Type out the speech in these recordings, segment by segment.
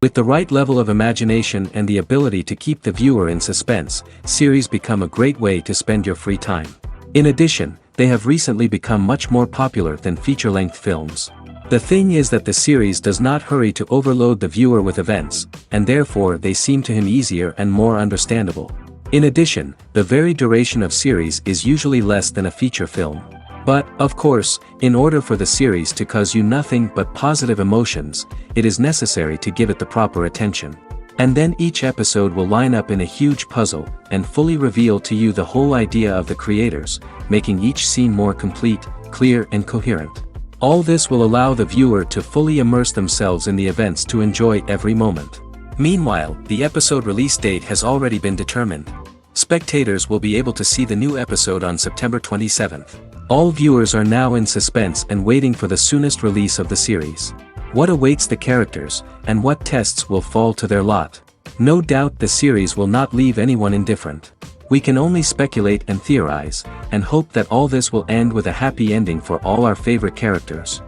With the right level of imagination and the ability to keep the viewer in suspense, series become a great way to spend your free time. In addition, they have recently become much more popular than feature-length films. The thing is that the series does not hurry to overload the viewer with events, and therefore they seem to him easier and more understandable. In addition, the very duration of series is usually less than a feature film. But, of course, in order for the series to cause you nothing but positive emotions, it is necessary to give it the proper attention. And then each episode will line up in a huge puzzle, and fully reveal to you the whole idea of the creators, making each scene more complete, clear and coherent. All this will allow the viewer to fully immerse themselves in the events to enjoy every moment. Meanwhile, the episode release date has already been determined. Spectators will be able to see the new episode on September 27th. All viewers are now in suspense and waiting for the soonest release of the series. What awaits the characters, and what tests will fall to their lot? No doubt the series will not leave anyone indifferent. We can only speculate and theorize, and hope that all this will end with a happy ending for all our favorite characters.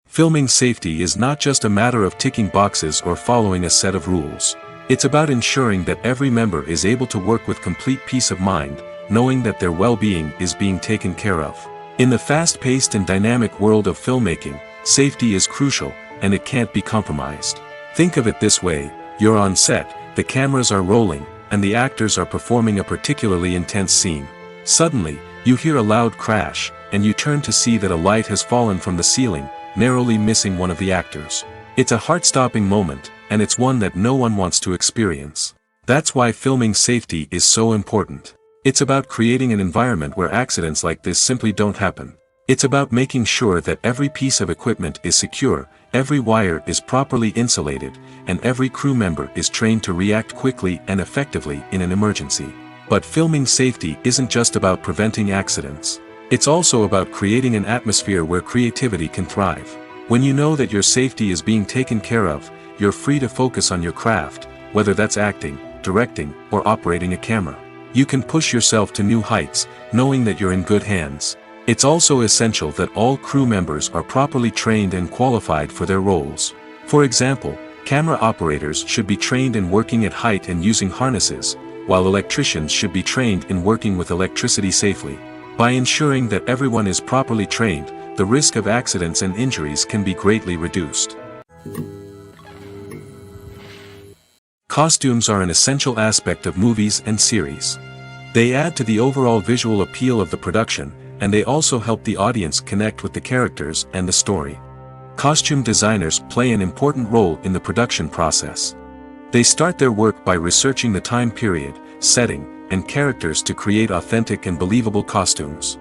Filming safety is not just a matter of ticking boxes or following a set of rules. It's about ensuring that every member is able to work with complete peace of mind, knowing that their well-being is being taken care of. In the fast-paced and dynamic world of filmmaking, safety is crucial, and it can't be compromised. Think of it this way: you're on set, the cameras are rolling, and the actors are performing a particularly intense scene. Suddenly, you hear a loud crash, and you turn to see that a light has fallen from the ceiling, narrowly missing one of the actors. It's a heart-stopping moment, and it's one that no one wants to experience. That's why filming safety is so important. It's about creating an environment where accidents like this simply don't happen. It's about making sure that every piece of equipment is secure, every wire is properly insulated, and every crew member is trained to react quickly and effectively in an emergency. But filming safety isn't just about preventing accidents. It's also about creating an atmosphere where creativity can thrive. When you know that your safety is being taken care of, you're free to focus on your craft, whether that's acting, directing, or operating a camera. You can push yourself to new heights, knowing that you're in good hands. It's also essential that all crew members are properly trained and qualified for their roles. For example, camera operators should be trained in working at height and using harnesses, while electricians should be trained in working with electricity safely. By ensuring that everyone is properly trained, the risk of accidents and injuries can be greatly reduced. Costumes are an essential aspect of movies and series. They add to the overall visual appeal of the production, and they also help the audience connect with the characters and the story. Costume designers play an important role in the production process. They start their work by researching the time period, setting, and characters to create authentic and believable costumes.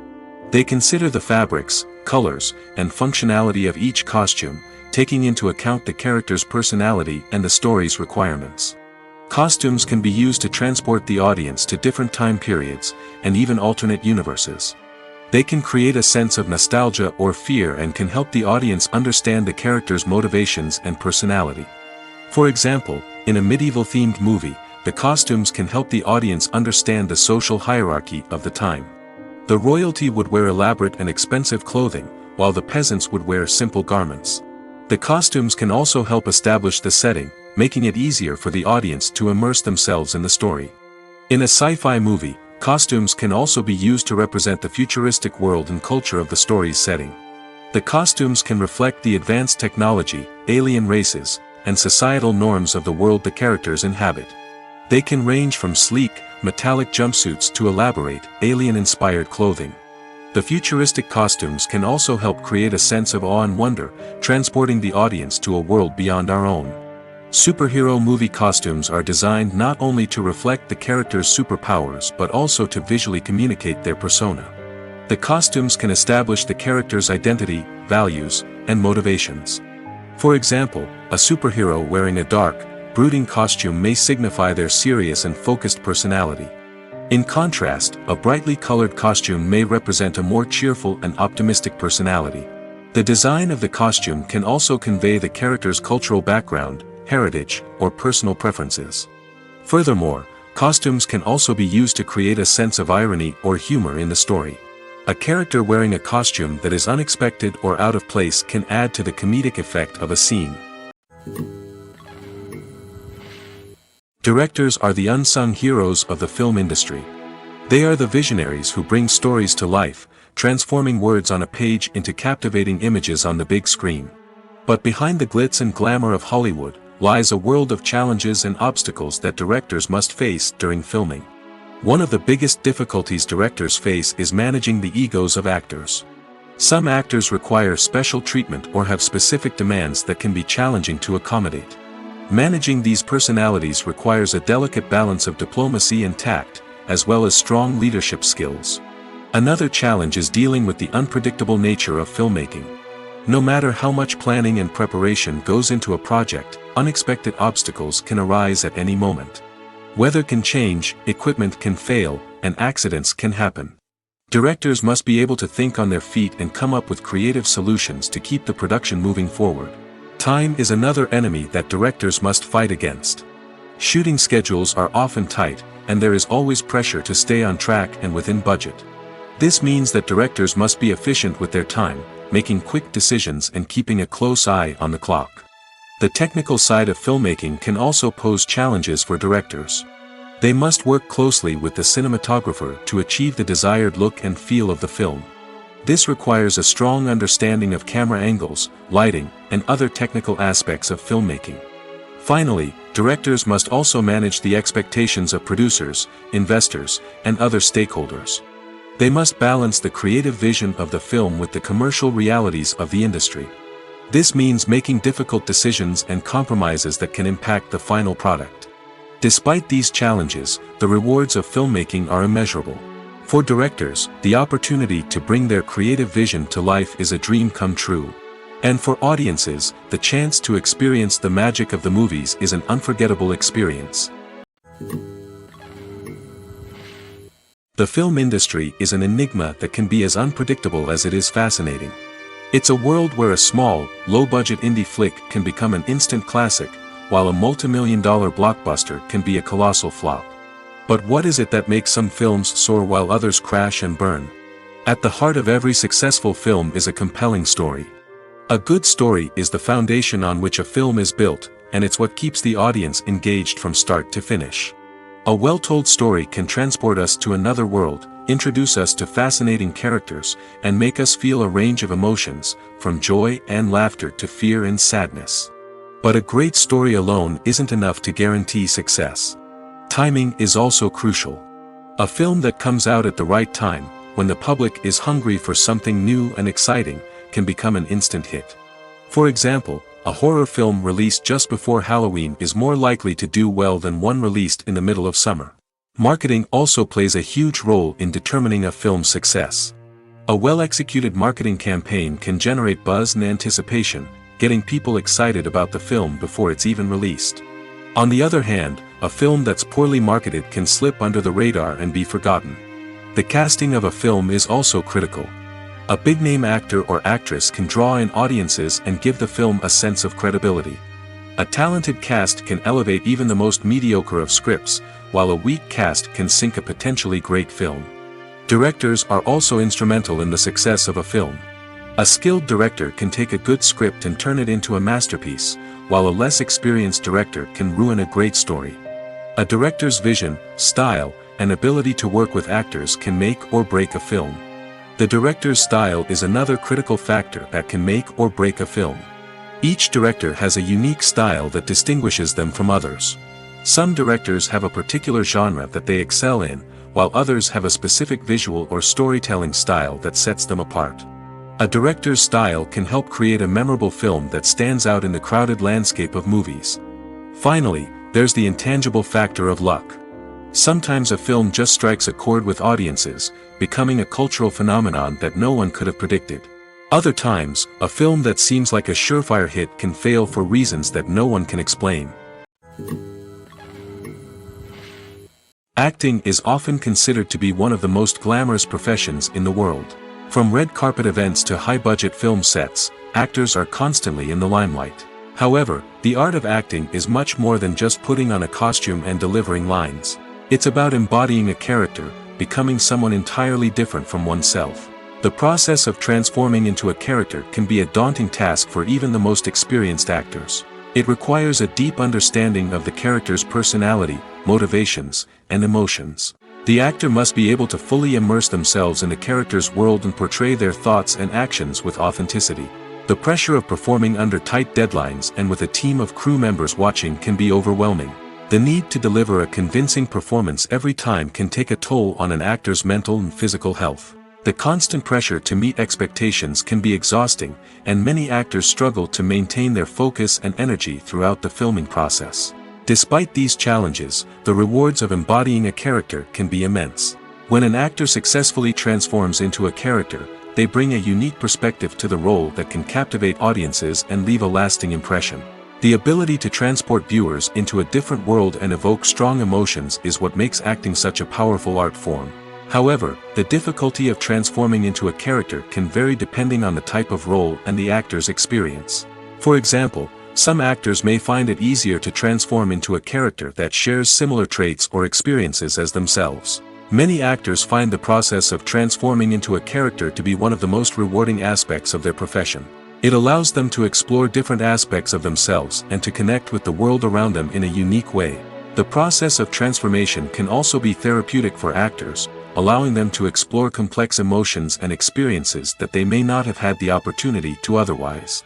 They consider the fabrics, colors, and functionality of each costume, taking into account the character's personality and the story's requirements. Costumes can be used to transport the audience to different time periods, and even alternate universes. They can create a sense of nostalgia or fear and can help the audience understand the character's motivations and personality. For example, in a medieval-themed movie, the costumes can help the audience understand the social hierarchy of the time. The royalty would wear elaborate and expensive clothing, while the peasants would wear simple garments. The costumes can also help establish the setting, making it easier for the audience to immerse themselves in the story. In a sci-fi movie, costumes can also be used to represent the futuristic world and culture of the story's setting. The costumes can reflect the advanced technology, alien races, and societal norms of the world the characters inhabit. They can range from sleek, metallic jumpsuits to elaborate, alien-inspired clothing. The futuristic costumes can also help create a sense of awe and wonder, transporting the audience to a world beyond our own. Superhero movie costumes are designed not only to reflect the character's superpowers but also to visually communicate their persona. The costumes can establish the character's identity, values, and motivations. For example, a superhero wearing a dark, brooding costume may signify their serious and focused personality. In contrast, a brightly colored costume may represent a more cheerful and optimistic personality. The design of the costume can also convey the character's cultural background, heritage, or personal preferences. Furthermore, costumes can also be used to create a sense of irony or humor in the story. A character wearing a costume that is unexpected or out of place can add to the comedic effect of a scene. Directors are the unsung heroes of the film industry. They are the visionaries who bring stories to life, transforming words on a page into captivating images on the big screen. But behind the glitz and glamour of Hollywood, lies a world of challenges and obstacles that directors must face during filming. One of the biggest difficulties directors face is managing the egos of actors. Some actors require special treatment or have specific demands that can be challenging to accommodate. Managing these personalities requires a delicate balance of diplomacy and tact, as well as strong leadership skills. Another challenge is dealing with the unpredictable nature of filmmaking. No matter how much planning and preparation goes into a project, unexpected obstacles can arise at any moment. Weather can change, equipment can fail, and accidents can happen. Directors must be able to think on their feet and come up with creative solutions to keep the production moving forward. Time is another enemy that directors must fight against. Shooting schedules are often tight, and there is always pressure to stay on track and within budget. This means that directors must be efficient with their time, making quick decisions and keeping a close eye on the clock. The technical side of filmmaking can also pose challenges for directors. They must work closely with the cinematographer to achieve the desired look and feel of the film. This requires a strong understanding of camera angles, lighting, and other technical aspects of filmmaking. Finally, directors must also manage the expectations of producers, investors, and other stakeholders. They must balance the creative vision of the film with the commercial realities of the industry. This means making difficult decisions and compromises that can impact the final product. Despite these challenges, the rewards of filmmaking are immeasurable. For directors, the opportunity to bring their creative vision to life is a dream come true. And for audiences, the chance to experience the magic of the movies is an unforgettable experience. The film industry is an enigma that can be as unpredictable as it is fascinating. It's a world where a small, low-budget indie flick can become an instant classic, while a multi-million-dollar blockbuster can be a colossal flop. But what is it that makes some films soar while others crash and burn? At the heart of every successful film is a compelling story. A good story is the foundation on which a film is built, and it's what keeps the audience engaged from start to finish. A well-told story can transport us to another world, introduce us to fascinating characters, and make us feel a range of emotions, from joy and laughter to fear and sadness. But a great story alone isn't enough to guarantee success. Timing is also crucial. A film that comes out at the right time, when the public is hungry for something new and exciting, can become an instant hit. For example, a horror film released just before Halloween is more likely to do well than one released in the middle of summer. Marketing also plays a huge role in determining a film's success. A well-executed marketing campaign can generate buzz and anticipation, getting people excited about the film before it's even released. On the other hand, a film that's poorly marketed can slip under the radar and be forgotten. The casting of a film is also critical. A big-name actor or actress can draw in audiences and give the film a sense of credibility. A talented cast can elevate even the most mediocre of scripts, while a weak cast can sink a potentially great film. Directors are also instrumental in the success of a film. A skilled director can take a good script and turn it into a masterpiece, while a less experienced director can ruin a great story. A director's vision, style, and ability to work with actors can make or break a film. The director's style is another critical factor that can make or break a film. Each director has a unique style that distinguishes them from others. Some directors have a particular genre that they excel in, while others have a specific visual or storytelling style that sets them apart. A director's style can help create a memorable film that stands out in the crowded landscape of movies. Finally, there's the intangible factor of luck. Sometimes a film just strikes a chord with audiences, becoming a cultural phenomenon that no one could have predicted. Other times, a film that seems like a surefire hit can fail for reasons that no one can explain. Acting is often considered to be one of the most glamorous professions in the world. From red carpet events to high-budget film sets, actors are constantly in the limelight. However, the art of acting is much more than just putting on a costume and delivering lines. It's about embodying a character, becoming someone entirely different from oneself. The process of transforming into a character can be a daunting task for even the most experienced actors. It requires a deep understanding of the character's personality, motivations, and emotions. The actor must be able to fully immerse themselves in the character's world and portray their thoughts and actions with authenticity. The pressure of performing under tight deadlines and with a team of crew members watching can be overwhelming. The need to deliver a convincing performance every time can take a toll on an actor's mental and physical health. The constant pressure to meet expectations can be exhausting, and many actors struggle to maintain their focus and energy throughout the filming process. Despite these challenges, the rewards of embodying a character can be immense. When an actor successfully transforms into a character, they bring a unique perspective to the role that can captivate audiences and leave a lasting impression. The ability to transport viewers into a different world and evoke strong emotions is what makes acting such a powerful art form. However, the difficulty of transforming into a character can vary depending on the type of role and the actor's experience. For example, some actors may find it easier to transform into a character that shares similar traits or experiences as themselves. Many actors find the process of transforming into a character to be one of the most rewarding aspects of their profession. It allows them to explore different aspects of themselves and to connect with the world around them in a unique way. The process of transformation can also be therapeutic for actors, allowing them to explore complex emotions and experiences that they may not have had the opportunity to otherwise.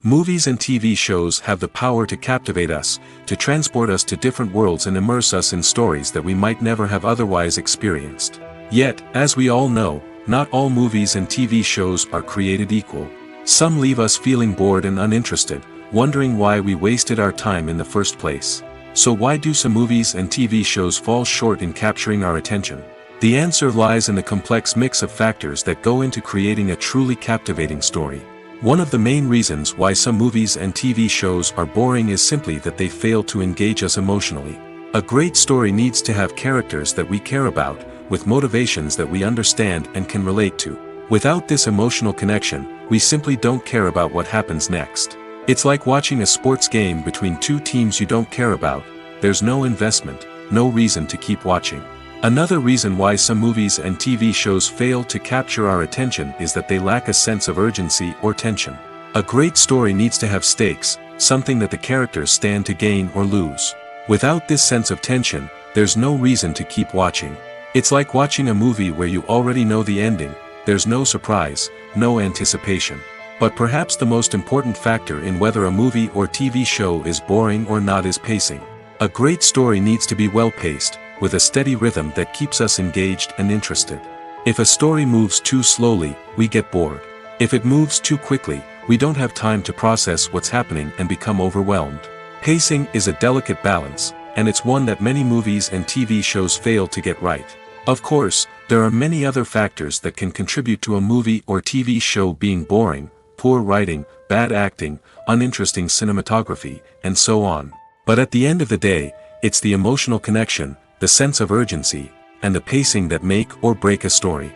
Movies and TV shows have the power to captivate us, to transport us to different worlds and immerse us in stories that we might never have otherwise experienced. Yet, as we all know, not all movies and TV shows are created equal. Some leave us feeling bored and uninterested, wondering why we wasted our time in the first place. So why do some movies and TV shows fall short in capturing our attention? The answer lies in the complex mix of factors that go into creating a truly captivating story. One of the main reasons why some movies and TV shows are boring is simply that they fail to engage us emotionally. A great story needs to have characters that we care about, with motivations that we understand and can relate to. Without this emotional connection, we simply don't care about what happens next. It's like watching a sports game between two teams you don't care about. There's no investment, no reason to keep watching. Another reason why some movies and TV shows fail to capture our attention is that they lack a sense of urgency or tension. A great story needs to have stakes, something that the characters stand to gain or lose. Without this sense of tension, there's no reason to keep watching. It's like watching a movie where you already know the ending. There's no surprise, no anticipation. But perhaps the most important factor in whether a movie or TV show is boring or not is pacing. A great story needs to be well-paced, with a steady rhythm that keeps us engaged and interested. If a story moves too slowly, we get bored. If it moves too quickly, we don't have time to process what's happening and become overwhelmed. Pacing is a delicate balance, and it's one that many movies and TV shows fail to get right. Of course, there are many other factors that can contribute to a movie or TV show being boring: poor writing, bad acting, uninteresting cinematography, and so on. But at the end of the day, it's the emotional connection, the sense of urgency, and the pacing that make or break a story.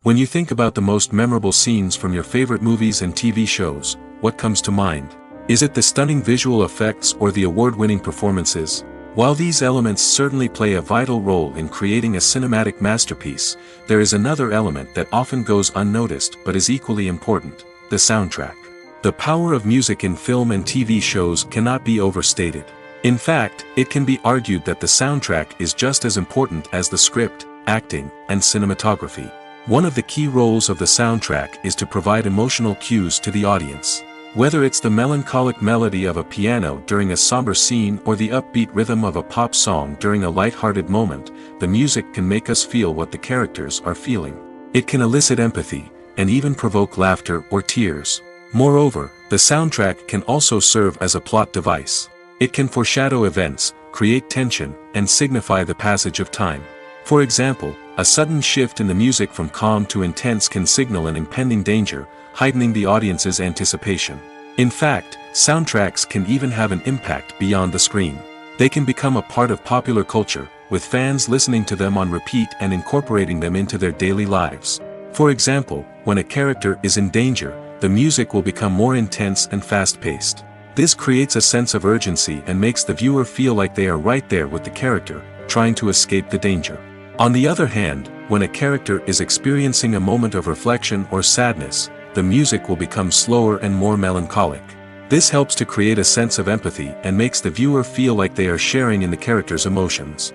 When you think about the most memorable scenes from your favorite movies and TV shows, what comes to mind? Is it the stunning visual effects or the award-winning performances? While these elements certainly play a vital role in creating a cinematic masterpiece, there is another element that often goes unnoticed but is equally important: the soundtrack. The power of music in film and TV shows cannot be overstated. In fact, it can be argued that the soundtrack is just as important as the script, acting, and cinematography. One of the key roles of the soundtrack is to provide emotional cues to the audience. Whether it's the melancholic melody of a piano during a somber scene or the upbeat rhythm of a pop song during a light-hearted moment, the music can make us feel what the characters are feeling. It can elicit empathy, and even provoke laughter or tears. Moreover, the soundtrack can also serve as a plot device. It can foreshadow events, create tension, and signify the passage of time. For example, a sudden shift in the music from calm to intense can signal an impending danger, heightening the audience's anticipation. In fact, soundtracks can even have an impact beyond the screen. They can become a part of popular culture, with fans listening to them on repeat and incorporating them into their daily lives. For example, when a character is in danger, the music will become more intense and fast-paced. This creates a sense of urgency and makes the viewer feel like they are right there with the character, trying to escape the danger. On the other hand, when a character is experiencing a moment of reflection or sadness, the music will become slower and more melancholic. This helps to create a sense of empathy and makes the viewer feel like they are sharing in the character's emotions.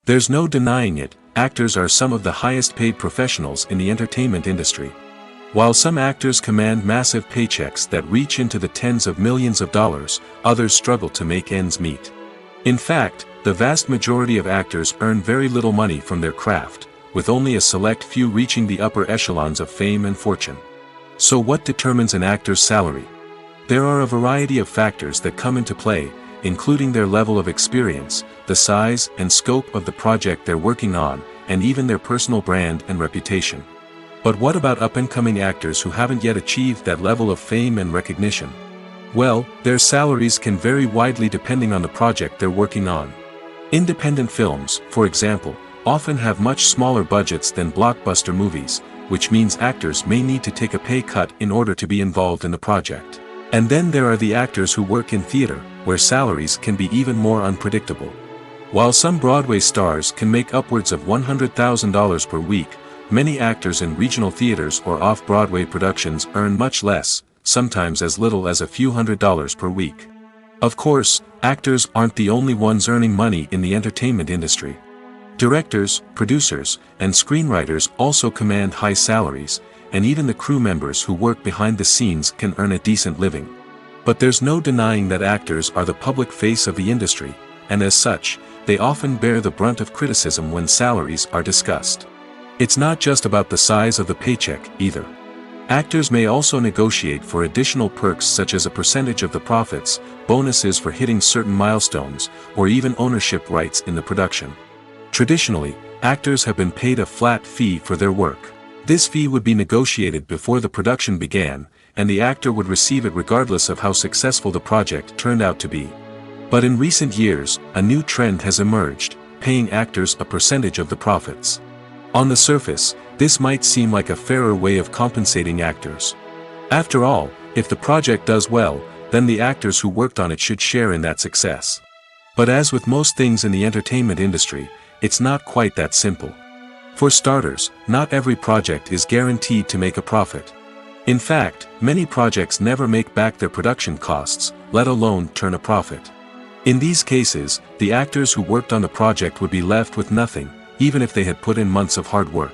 There's no denying it, actors are some of the highest paid professionals in the entertainment industry. While some actors command massive paychecks that reach into the tens of millions of dollars, others struggle to make ends meet. In fact, the vast majority of actors earn very little money from their craft, with only a select few reaching the upper echelons of fame and fortune. So what determines an actor's salary? There are a variety of factors that come into play, including their level of experience, the size and scope of the project they're working on, and even their personal brand and reputation. But what about up-and-coming actors who haven't yet achieved that level of fame and recognition? Well, their salaries can vary widely depending on the project they're working on. Independent films, for example, often have much smaller budgets than blockbuster movies, which means actors may need to take a pay cut in order to be involved in the project. And then there are the actors who work in theater, where salaries can be even more unpredictable. While some Broadway stars can make upwards of $100,000 per week, many actors in regional theaters or off-Broadway productions earn much less, sometimes as little as a few $100s per week. Of course, actors aren't the only ones earning money in the entertainment industry. Directors, producers, and screenwriters also command high salaries, and even the crew members who work behind the scenes can earn a decent living. But there's no denying that actors are the public face of the industry, and as such, they often bear the brunt of criticism when salaries are discussed. It's not just about the size of the paycheck, either. Actors may also negotiate for additional perks such as a percentage of the profits, bonuses for hitting certain milestones, or even ownership rights in the production. Traditionally, actors have been paid a flat fee for their work. This fee would be negotiated before the production began, and the actor would receive it regardless of how successful the project turned out to be. But in recent years, a new trend has emerged, paying actors a percentage of the profits. On the surface, this might seem like a fairer way of compensating actors. After all, if the project does well, then the actors who worked on it should share in that success. But as with most things in the entertainment industry, it's not quite that simple. For starters, not every project is guaranteed to make a profit. In fact, many projects never make back their production costs, let alone turn a profit. In these cases, the actors who worked on the project would be left with nothing, even if they had put in months of hard work.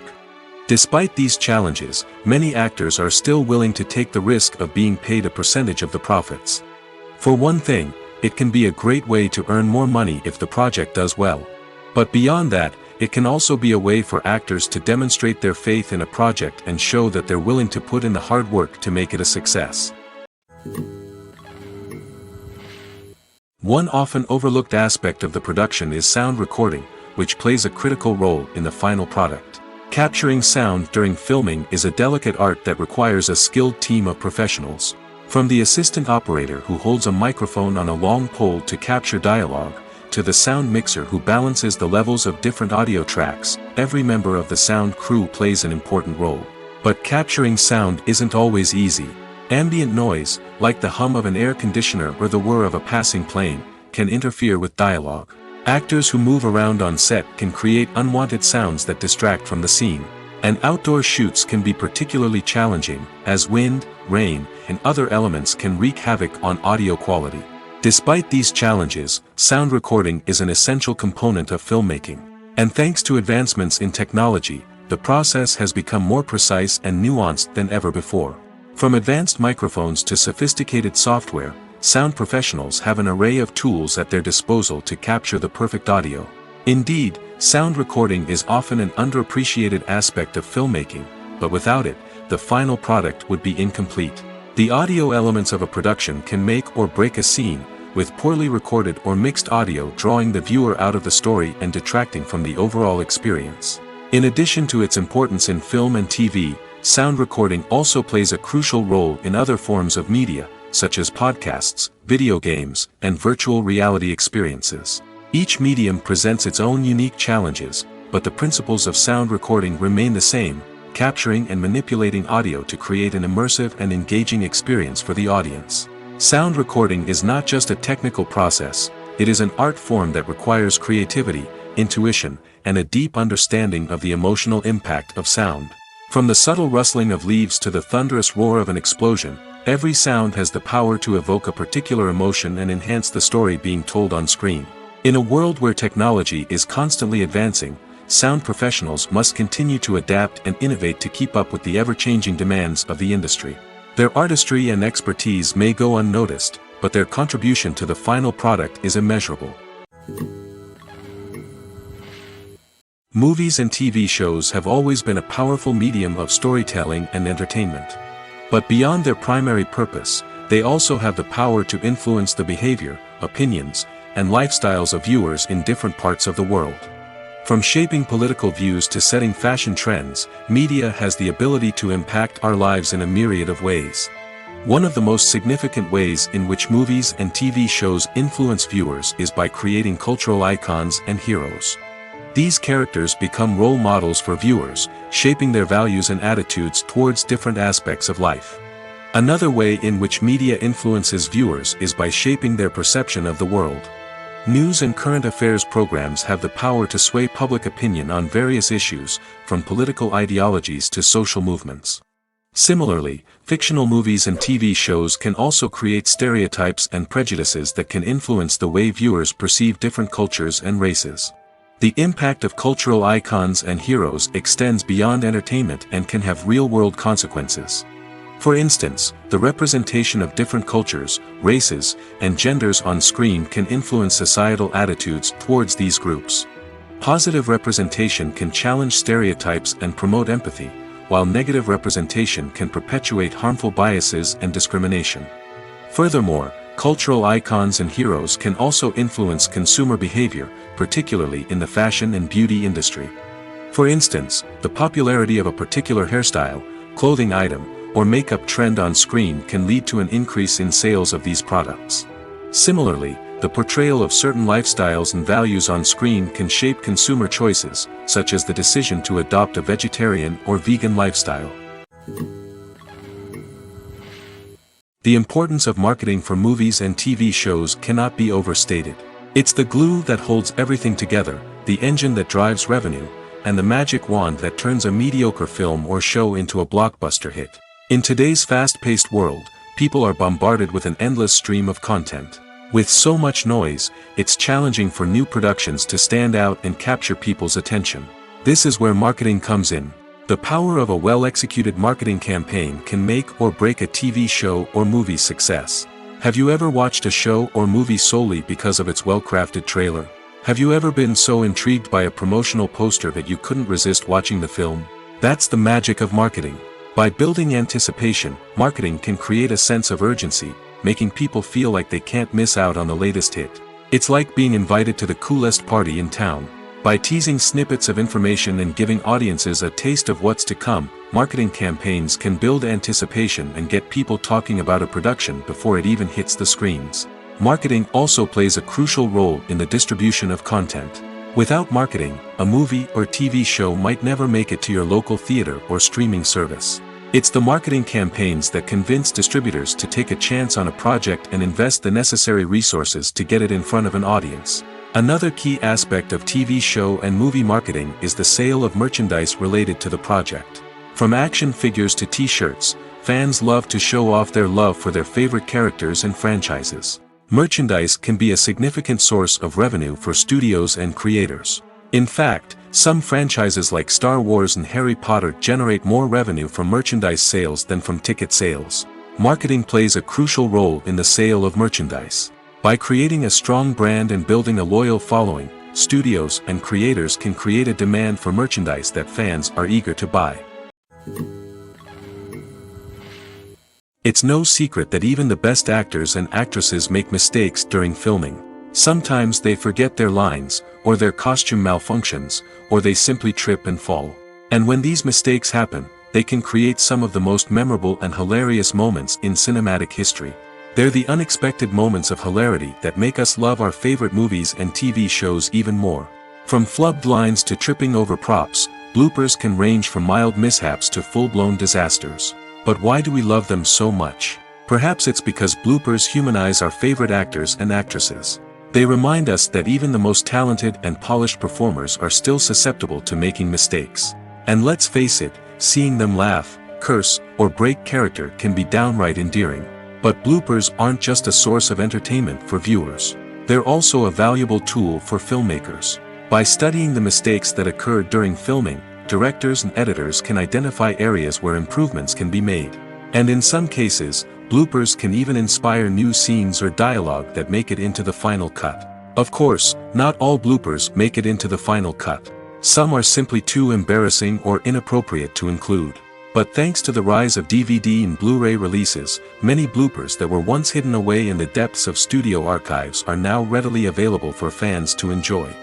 Despite these challenges, many actors are still willing to take the risk of being paid a percentage of the profits. For one thing, it can be a great way to earn more money if the project does well. But beyond that, it can also be a way for actors to demonstrate their faith in a project and show that they're willing to put in the hard work to make it a success. One often overlooked aspect of the production is sound recording, which plays a critical role in the final product. Capturing sound during filming is a delicate art that requires a skilled team of professionals. From the assistant operator who holds a microphone on a long pole to capture dialogue, to the sound mixer who balances the levels of different audio tracks, every member of the sound crew plays an important role. But capturing sound isn't always easy. Ambient noise, like the hum of an air conditioner or the whir of a passing plane, can interfere with dialogue. Actors who move around on set can create unwanted sounds that distract from the scene. And outdoor shoots can be particularly challenging, as wind, rain, and other elements can wreak havoc on audio quality. Despite these challenges, sound recording is an essential component of filmmaking. And thanks to advancements in technology, the process has become more precise and nuanced than ever before. From advanced microphones to sophisticated software, sound professionals have an array of tools at their disposal to capture the perfect audio. Indeed, sound recording is often an underappreciated aspect of filmmaking, but without it, the final product would be incomplete. The audio elements of a production can make or break a scene, with poorly recorded or mixed audio drawing the viewer out of the story and detracting from the overall experience. In addition to its importance in film and TV, sound recording also plays a crucial role in other forms of media, such as podcasts, video games, and virtual reality experiences. Each medium presents its own unique challenges, but the principles of sound recording remain the same: capturing and manipulating audio to create an immersive and engaging experience for the audience. Sound recording is not just a technical process, it is an art form that requires creativity, intuition, and a deep understanding of the emotional impact of sound. From the subtle rustling of leaves to the thunderous roar of an explosion, every sound has the power to evoke a particular emotion and enhance the story being told on screen. In a world where technology is constantly advancing, sound professionals must continue to adapt and innovate to keep up with the ever-changing demands of the industry. Their artistry and expertise may go unnoticed, but their contribution to the final product is immeasurable. Movies and TV shows have always been a powerful medium of storytelling and entertainment. But beyond their primary purpose, they also have the power to influence the behavior, opinions, and lifestyles of viewers in different parts of the world. From shaping political views to setting fashion trends, media has the ability to impact our lives in a myriad of ways. One of the most significant ways in which movies and TV shows influence viewers is by creating cultural icons and heroes. These characters become role models for viewers, shaping their values and attitudes towards different aspects of life. Another way in which media influences viewers is by shaping their perception of the world. News and current affairs programs have the power to sway public opinion on various issues, from political ideologies to social movements. Similarly, fictional movies and TV shows can also create stereotypes and prejudices that can influence the way viewers perceive different cultures and races. The impact of cultural icons and heroes extends beyond entertainment and can have real-world consequences. For instance, the representation of different cultures, races, and genders on screen can influence societal attitudes towards these groups. Positive representation can challenge stereotypes and promote empathy, while negative representation can perpetuate harmful biases and discrimination. Furthermore, cultural icons and heroes can also influence consumer behavior, particularly in the fashion and beauty industry. For instance, the popularity of a particular hairstyle, clothing item, or makeup trend on screen can lead to an increase in sales of these products. Similarly, the portrayal of certain lifestyles and values on screen can shape consumer choices, such as the decision to adopt a vegetarian or vegan lifestyle. The importance of marketing for movies and TV shows cannot be overstated. It's the glue that holds everything together, the engine that drives revenue, and the magic wand that turns a mediocre film or show into a blockbuster hit. In today's fast-paced world, people are bombarded with an endless stream of content. With so much noise, it's challenging for new productions to stand out and capture people's attention. This is where marketing comes in. The power of a well-executed marketing campaign can make or break a TV show or movie's success. Have you ever watched a show or movie solely because of its well-crafted trailer? Have you ever been so intrigued by a promotional poster that you couldn't resist watching the film? That's the magic of marketing. By building anticipation, marketing can create a sense of urgency, making people feel like they can't miss out on the latest hit. It's like being invited to the coolest party in town. By teasing snippets of information and giving audiences a taste of what's to come, marketing campaigns can build anticipation and get people talking about a production before it even hits the screens. Marketing also plays a crucial role in the distribution of content. Without marketing, a movie or TV show might never make it to your local theater or streaming service. It's the marketing campaigns that convince distributors to take a chance on a project and invest the necessary resources to get it in front of an audience. Another key aspect of TV show and movie marketing is the sale of merchandise related to the project. From action figures to t-shirts, fans love to show off their love for their favorite characters and franchises. Merchandise can be a significant source of revenue for studios and creators. In fact, some franchises like Star Wars and Harry Potter generate more revenue from merchandise sales than from ticket sales. Marketing plays a crucial role in the sale of merchandise. By creating a strong brand and building a loyal following, studios and creators can create a demand for merchandise that fans are eager to buy. It's no secret that even the best actors and actresses make mistakes during filming. Sometimes they forget their lines, or their costume malfunctions, or they simply trip and fall. And when these mistakes happen, they can create some of the most memorable and hilarious moments in cinematic history. They're the unexpected moments of hilarity that make us love our favorite movies and TV shows even more. From flubbed lines to tripping over props, Bloopers can range from mild mishaps to full-blown disasters. But why do we love them so much? Perhaps it's because bloopers humanize our favorite actors and actresses. They remind us that even the most talented and polished performers are still susceptible to making mistakes. And let's face it, seeing them laugh, curse, or break character can be downright endearing. But bloopers aren't just a source of entertainment for viewers. They're also a valuable tool for filmmakers. By studying the mistakes that occurred during filming, directors and editors can identify areas where improvements can be made. And in some cases, bloopers can even inspire new scenes or dialogue that make it into the final cut. Of course, not all bloopers make it into the final cut. Some are simply too embarrassing or inappropriate to include. But thanks to the rise of DVD and Blu-ray releases, many bloopers that were once hidden away in the depths of studio archives are now readily available for fans to enjoy.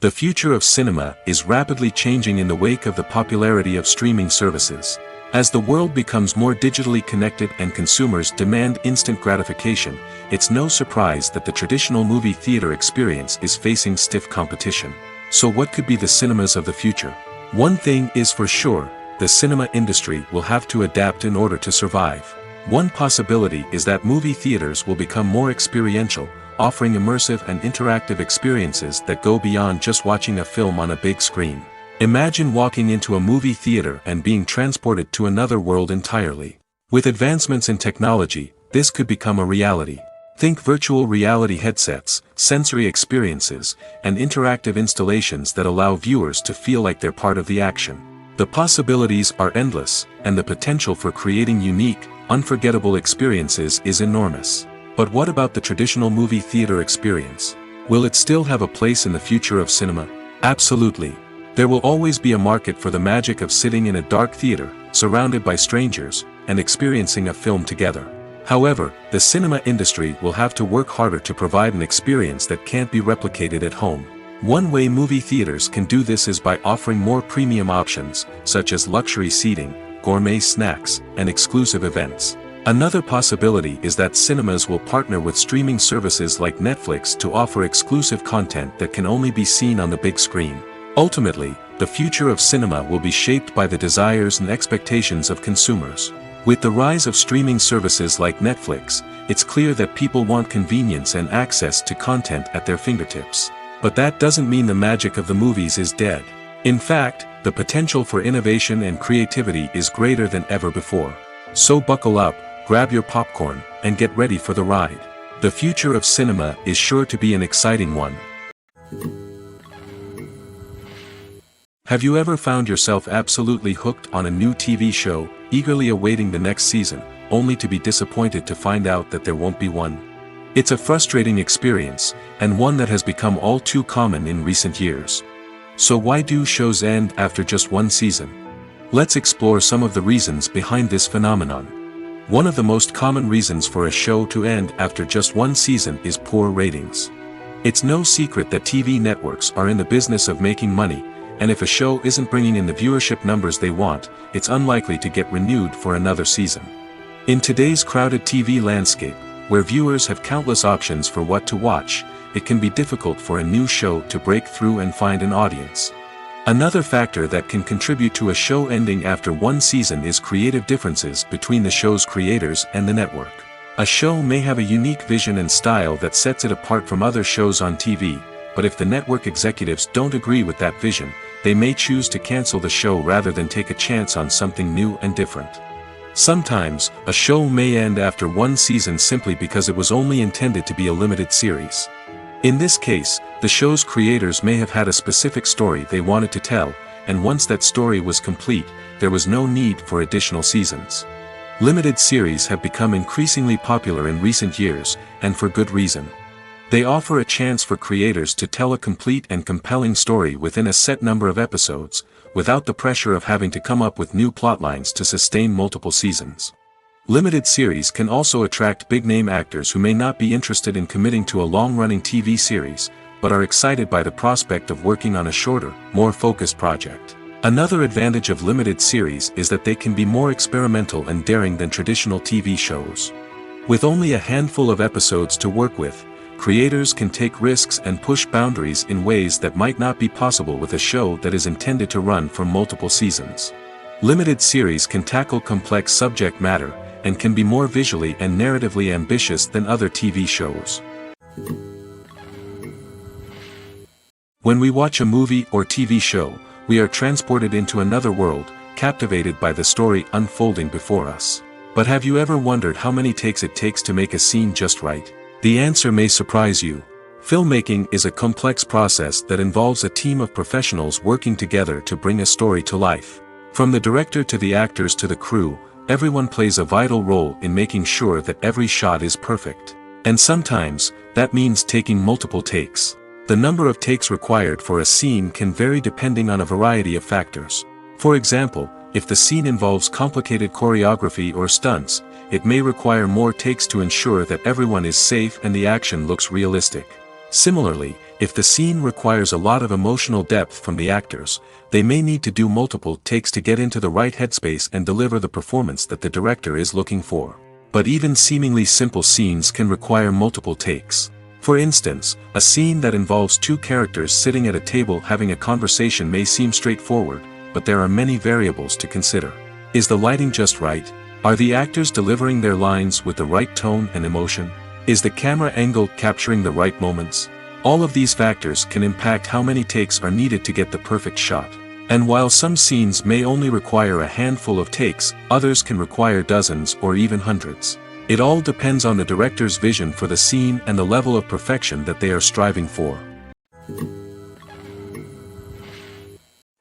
The future of cinema is rapidly changing in the wake of the popularity of streaming services. As the world becomes more digitally connected and consumers demand instant gratification, it's no surprise that the traditional movie theater experience is facing stiff competition. So what could be the cinemas of the future? One thing is for sure, the cinema industry will have to adapt in order to survive. One possibility is that movie theaters will become more experiential, offering immersive and interactive experiences that go beyond just watching a film on a big screen. Imagine walking into a movie theater and being transported to another world entirely. With advancements in technology, this could become a reality. Think virtual reality headsets, sensory experiences, and interactive installations that allow viewers to feel like they're part of the action. The possibilities are endless, and the potential for creating unique, unforgettable experiences is enormous. But what about the traditional movie theater experience? Will it still have a place in the future of cinema? Absolutely. There will always be a market for the magic of sitting in a dark theater, surrounded by strangers, and experiencing a film together. However, the cinema industry will have to work harder to provide an experience that can't be replicated at home. One way movie theaters can do this is by offering more premium options, such as luxury seating, gourmet snacks, and exclusive events. Another possibility is that cinemas will partner with streaming services like Netflix to offer exclusive content that can only be seen on the big screen. Ultimately, the future of cinema will be shaped by the desires and expectations of consumers. With the rise of streaming services like Netflix, it's clear that people want convenience and access to content at their fingertips. But that doesn't mean the magic of the movies is dead. In fact, the potential for innovation and creativity is greater than ever before. So buckle up, grab your popcorn, and get ready for the ride. The future of cinema is sure to be an exciting one. Have you ever found yourself absolutely hooked on a new TV show, eagerly awaiting the next season, only to be disappointed to find out that there won't be one? It's a frustrating experience, and one that has become all too common in recent years. So why do shows end after just one season? Let's explore some of the reasons behind this phenomenon. One of the most common reasons for a show to end after just one season is poor ratings. It's no secret that TV networks are in the business of making money, and if a show isn't bringing in the viewership numbers they want, it's unlikely to get renewed for another season. In today's crowded TV landscape, where viewers have countless options for what to watch, it can be difficult for a new show to break through and find an audience. Another factor that can contribute to a show ending after one season is creative differences between the show's creators and the network. A show may have a unique vision and style that sets it apart from other shows on TV, but if the network executives don't agree with that vision, they may choose to cancel the show rather than take a chance on something new and different. Sometimes, a show may end after one season simply because it was only intended to be a limited series. In this case, the show's creators may have had a specific story they wanted to tell, and once that story was complete, there was no need for additional seasons. Limited series have become increasingly popular in recent years, and for good reason. They offer a chance for creators to tell a complete and compelling story within a set number of episodes, without the pressure of having to come up with new plotlines to sustain multiple seasons. Limited series can also attract big-name actors who may not be interested in committing to a long-running TV series, but are excited by the prospect of working on a shorter, more focused project. Another advantage of limited series is that they can be more experimental and daring than traditional TV shows. With only a handful of episodes to work with, creators can take risks and push boundaries in ways that might not be possible with a show that is intended to run for multiple seasons. Limited series can tackle complex subject matter, and can be more visually and narratively ambitious than other TV shows. When we watch a movie or TV show, we are transported into another world, captivated by the story unfolding before us. But have you ever wondered how many takes it takes to make a scene just right? The answer may surprise you. Filmmaking is a complex process that involves a team of professionals working together to bring a story to life. From the director to the actors to the crew, everyone plays a vital role in making sure that every shot is perfect. And sometimes, that means taking multiple takes. The number of takes required for a scene can vary depending on a variety of factors. For example, if the scene involves complicated choreography or stunts, it may require more takes to ensure that everyone is safe and the action looks realistic. Similarly, if the scene requires a lot of emotional depth from the actors, they may need to do multiple takes to get into the right headspace and deliver the performance that the director is looking for. But even seemingly simple scenes can require multiple takes. For instance, a scene that involves two characters sitting at a table having a conversation may seem straightforward, but there are many variables to consider. Is the lighting just right? Are the actors delivering their lines with the right tone and emotion? Is the camera angle capturing the right moments? All of these factors can impact how many takes are needed to get the perfect shot. And while some scenes may only require a handful of takes, others can require dozens or even hundreds. It all depends on the director's vision for the scene and the level of perfection that they are striving for.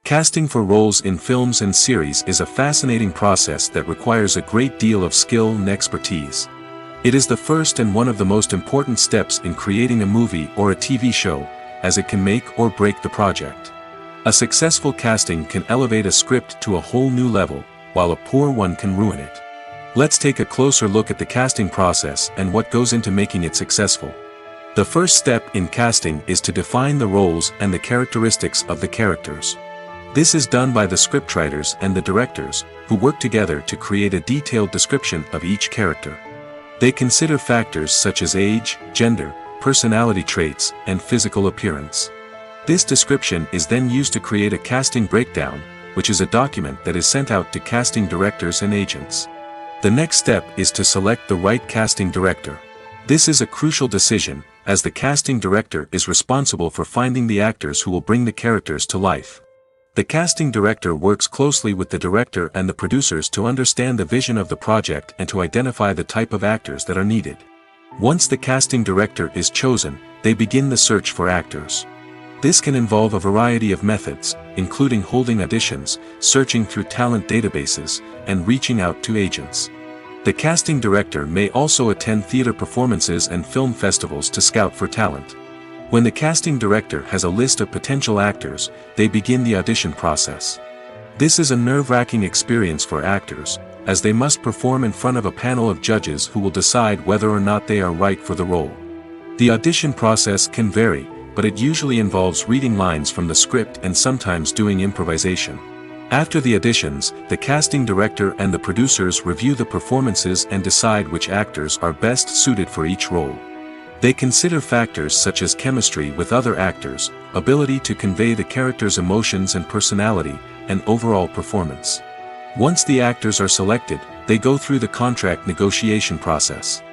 Casting for roles in films and series is a fascinating process that requires a great deal of skill and expertise. It is the first and one of the most important steps in creating a movie or a TV show, as it can make or break the project. A successful casting can elevate a script to a whole new level, while a poor one can ruin it. Let's take a closer look at the casting process and what goes into making it successful. The first step in casting is to define the roles and the characteristics of the characters. This is done by the scriptwriters and the directors, who work together to create a detailed description of each character. They consider factors such as age, gender, personality traits, and physical appearance. This description is then used to create a casting breakdown, which is a document that is sent out to casting directors and agents. The next step is to select the right casting director. This is a crucial decision, as the casting director is responsible for finding the actors who will bring the characters to life. The casting director works closely with the director and the producers to understand the vision of the project and to identify the type of actors that are needed. Once the casting director is chosen, they begin the search for actors. This can involve a variety of methods, including holding auditions, searching through talent databases, and reaching out to agents. The casting director may also attend theater performances and film festivals to scout for talent. When the casting director has a list of potential actors, they begin the audition process. This is a nerve-wracking experience for actors, as they must perform in front of a panel of judges who will decide whether or not they are right for the role. The audition process can vary, but it usually involves reading lines from the script and sometimes doing improvisation. After the auditions, the casting director and the producers review the performances and decide which actors are best suited for each role. They consider factors such as chemistry with other actors, ability to convey the character's emotions and personality, and overall performance. Once the actors are selected, they go through the contract negotiation process.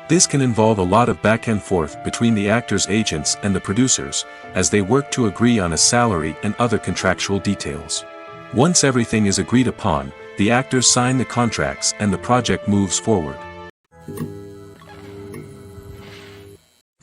This can involve a lot of back and forth between the actors' agents and the producers, as they work to agree on a salary and other contractual details. Once everything is agreed upon, the actors sign the contracts and the project moves forward.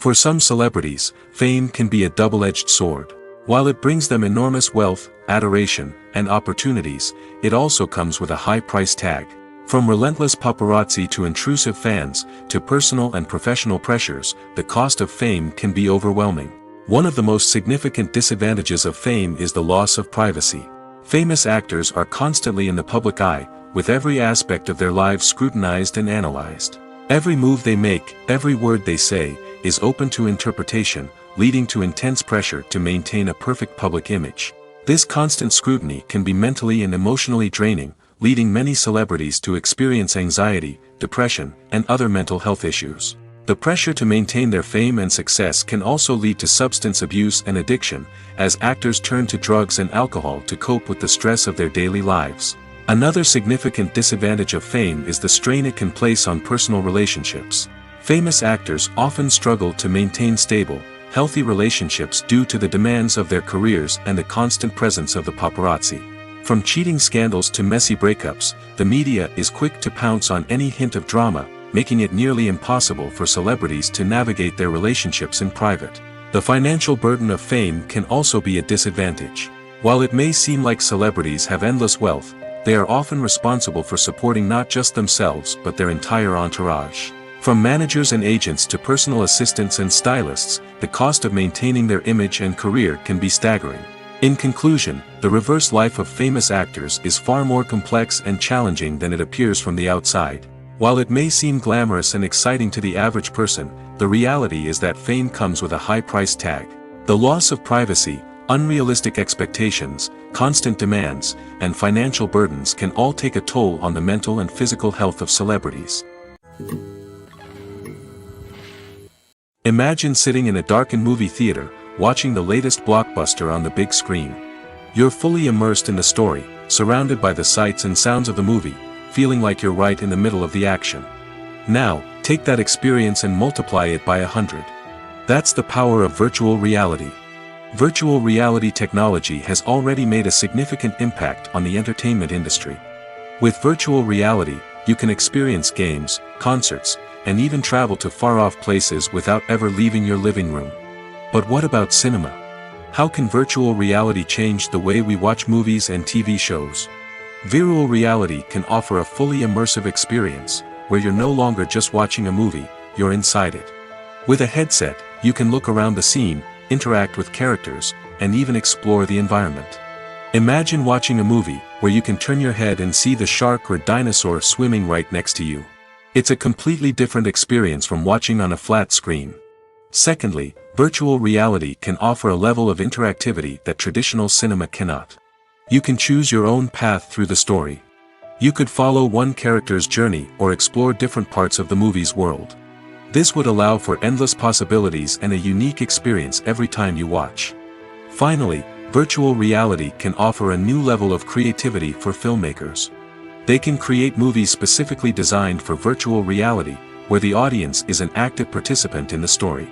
For some celebrities, fame can be a double-edged sword. While it brings them enormous wealth, adoration, and opportunities, it also comes with a high price tag. From relentless paparazzi to intrusive fans, to personal and professional pressures, the cost of fame can be overwhelming. One of the most significant disadvantages of fame is the loss of privacy. Famous actors are constantly in the public eye, with every aspect of their lives scrutinized and analyzed. Every move they make, every word they say, is open to interpretation, leading to intense pressure to maintain a perfect public image. This constant scrutiny can be mentally and emotionally draining, leading many celebrities to experience anxiety, depression, and other mental health issues. The pressure to maintain their fame and success can also lead to substance abuse and addiction, as actors turn to drugs and alcohol to cope with the stress of their daily lives. Another significant disadvantage of fame is the strain it can place on personal relationships. Famous actors often struggle to maintain stable, healthy relationships due to the demands of their careers and the constant presence of the paparazzi. From cheating scandals to messy breakups, the media is quick to pounce on any hint of drama, making it nearly impossible for celebrities to navigate their relationships in private. The financial burden of fame can also be a disadvantage. While it may seem like celebrities have endless wealth, they are often responsible for supporting not just themselves but their entire entourage. From managers and agents to personal assistants and stylists, the cost of maintaining their image and career can be staggering. In conclusion, the reverse life of famous actors is far more complex and challenging than it appears from the outside. While it may seem glamorous and exciting to the average person, the reality is that fame comes with a high price tag. The loss of privacy, unrealistic expectations, constant demands, and financial burdens can all take a toll on the mental and physical health of celebrities. Imagine sitting in a darkened movie theater, watching the latest blockbuster on the big screen. You're fully immersed in the story, surrounded by the sights and sounds of the movie, feeling like you're right in the middle of the action. Now, take that experience and multiply it by 100. That's the power of virtual reality. Virtual reality technology has already made a significant impact on the entertainment industry. With virtual reality, you can experience games, concerts, and even travel to far-off places without ever leaving your living room. But what about cinema? How can virtual reality change the way we watch movies and TV shows? Virtual reality can offer a fully immersive experience, where you're no longer just watching a movie, you're inside it. With a headset, you can look around the scene, interact with characters, and even explore the environment. Imagine watching a movie, where you can turn your head and see the shark or dinosaur swimming right next to you. It's a completely different experience from watching on a flat screen. Secondly, virtual reality can offer a level of interactivity that traditional cinema cannot. You can choose your own path through the story. You could follow one character's journey or explore different parts of the movie's world. This would allow for endless possibilities and a unique experience every time you watch. Finally, virtual reality can offer a new level of creativity for filmmakers. They can create movies specifically designed for virtual reality, where the audience is an active participant in the story.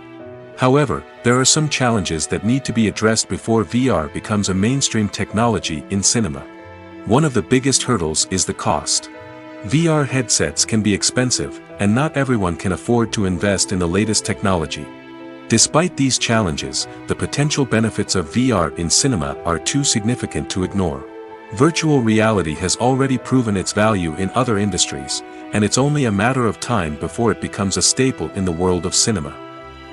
However, there are some challenges that need to be addressed before VR becomes a mainstream technology in cinema. One of the biggest hurdles is the cost. VR headsets can be expensive, and not everyone can afford to invest in the latest technology. Despite these challenges, the potential benefits of VR in cinema are too significant to ignore. Virtual reality has already proven its value in other industries, and it's only a matter of time before it becomes a staple in the world of cinema.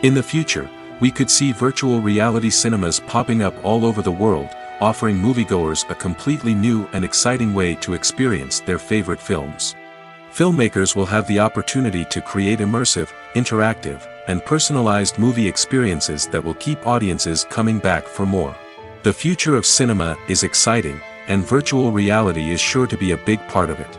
In the future, we could see virtual reality cinemas popping up all over the world, offering moviegoers a completely new and exciting way to experience their favorite films. Filmmakers will have the opportunity to create immersive, interactive, and personalized movie experiences that will keep audiences coming back for more. The future of cinema is exciting, and virtual reality is sure to be a big part of it.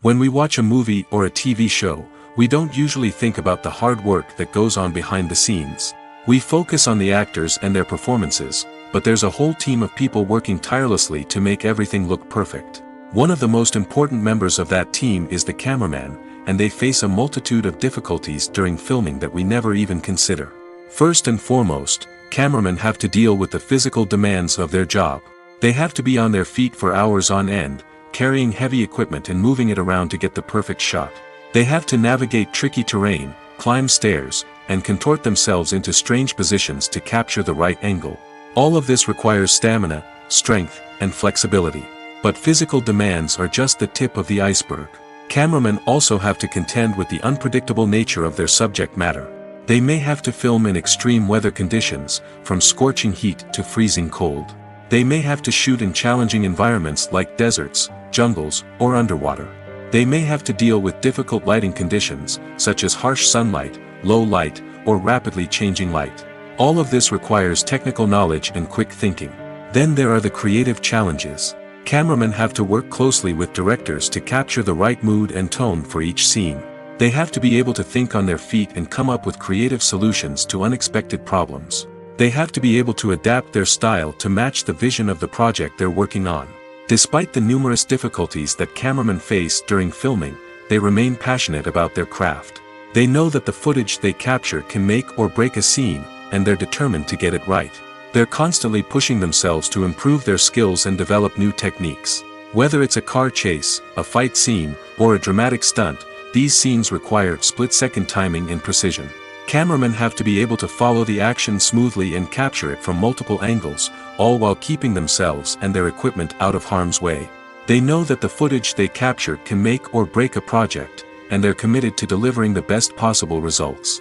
When we watch a movie or a TV show, we don't usually think about the hard work that goes on behind the scenes. We focus on the actors and their performances, but there's a whole team of people working tirelessly to make everything look perfect. One of the most important members of that team is the cameraman, and they face a multitude of difficulties during filming that we never even consider. First and foremost, cameramen have to deal with the physical demands of their job. They have to be on their feet for hours on end, carrying heavy equipment and moving it around to get the perfect shot. They have to navigate tricky terrain, climb stairs, and contort themselves into strange positions to capture the right angle. All of this requires stamina, strength, and flexibility. But physical demands are just the tip of the iceberg. Cameramen also have to contend with the unpredictable nature of their subject matter. They may have to film in extreme weather conditions, from scorching heat to freezing cold. They may have to shoot in challenging environments like deserts, jungles, or underwater. They may have to deal with difficult lighting conditions, such as harsh sunlight, low light, or rapidly changing light. All of this requires technical knowledge and quick thinking. Then there are the creative challenges. Cameramen have to work closely with directors to capture the right mood and tone for each scene. They have to be able to think on their feet and come up with creative solutions to unexpected problems. They have to be able to adapt their style to match the vision of the project they're working on. Despite the numerous difficulties that cameramen face during filming, they remain passionate about their craft. They know that the footage they capture can make or break a scene, and they're determined to get it right. They're constantly pushing themselves to improve their skills and develop new techniques. Whether it's a car chase, a fight scene, or a dramatic stunt, these scenes require split-second timing and precision. Cameramen have to be able to follow the action smoothly and capture it from multiple angles, all while keeping themselves and their equipment out of harm's way. They know that the footage they capture can make or break a project, and they're committed to delivering the best possible results.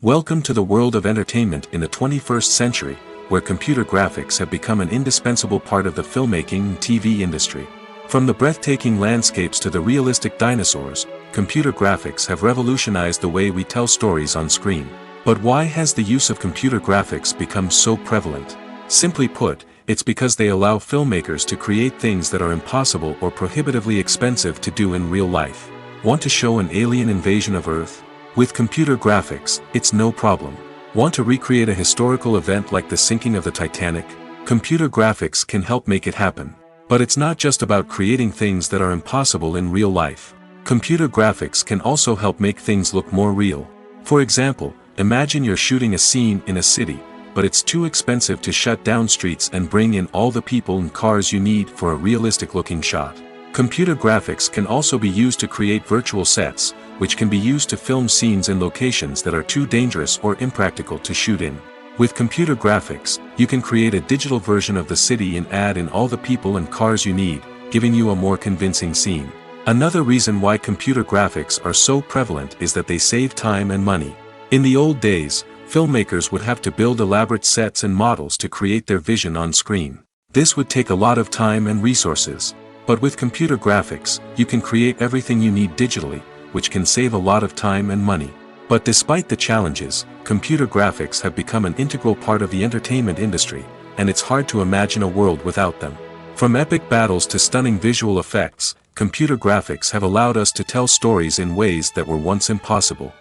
Welcome to the world of entertainment in the 21st century, where computer graphics have become an indispensable part of the filmmaking and TV industry. From the breathtaking landscapes to the realistic dinosaurs, computer graphics have revolutionized the way we tell stories on screen. But why has the use of computer graphics become so prevalent? Simply put, it's because they allow filmmakers to create things that are impossible or prohibitively expensive to do in real life. Want to show an alien invasion of Earth? With computer graphics, it's no problem. Want to recreate a historical event like the sinking of the Titanic? Computer graphics can help make it happen. But it's not just about creating things that are impossible in real life. Computer graphics can also help make things look more real. For example, imagine you're shooting a scene in a city, but it's too expensive to shut down streets and bring in all the people and cars you need for a realistic-looking shot. Computer graphics can also be used to create virtual sets, which can be used to film scenes in locations that are too dangerous or impractical to shoot in. With computer graphics, you can create a digital version of the city and add in all the people and cars you need, giving you a more convincing scene. Another reason why computer graphics are so prevalent is that they save time and money. In the old days, filmmakers would have to build elaborate sets and models to create their vision on screen. This would take a lot of time and resources. But with computer graphics, you can create everything you need digitally, which can save a lot of time and money. But despite the challenges, computer graphics have become an integral part of the entertainment industry, and it's hard to imagine a world without them. From epic battles to stunning visual effects, computer graphics have allowed us to tell stories in ways that were once impossible.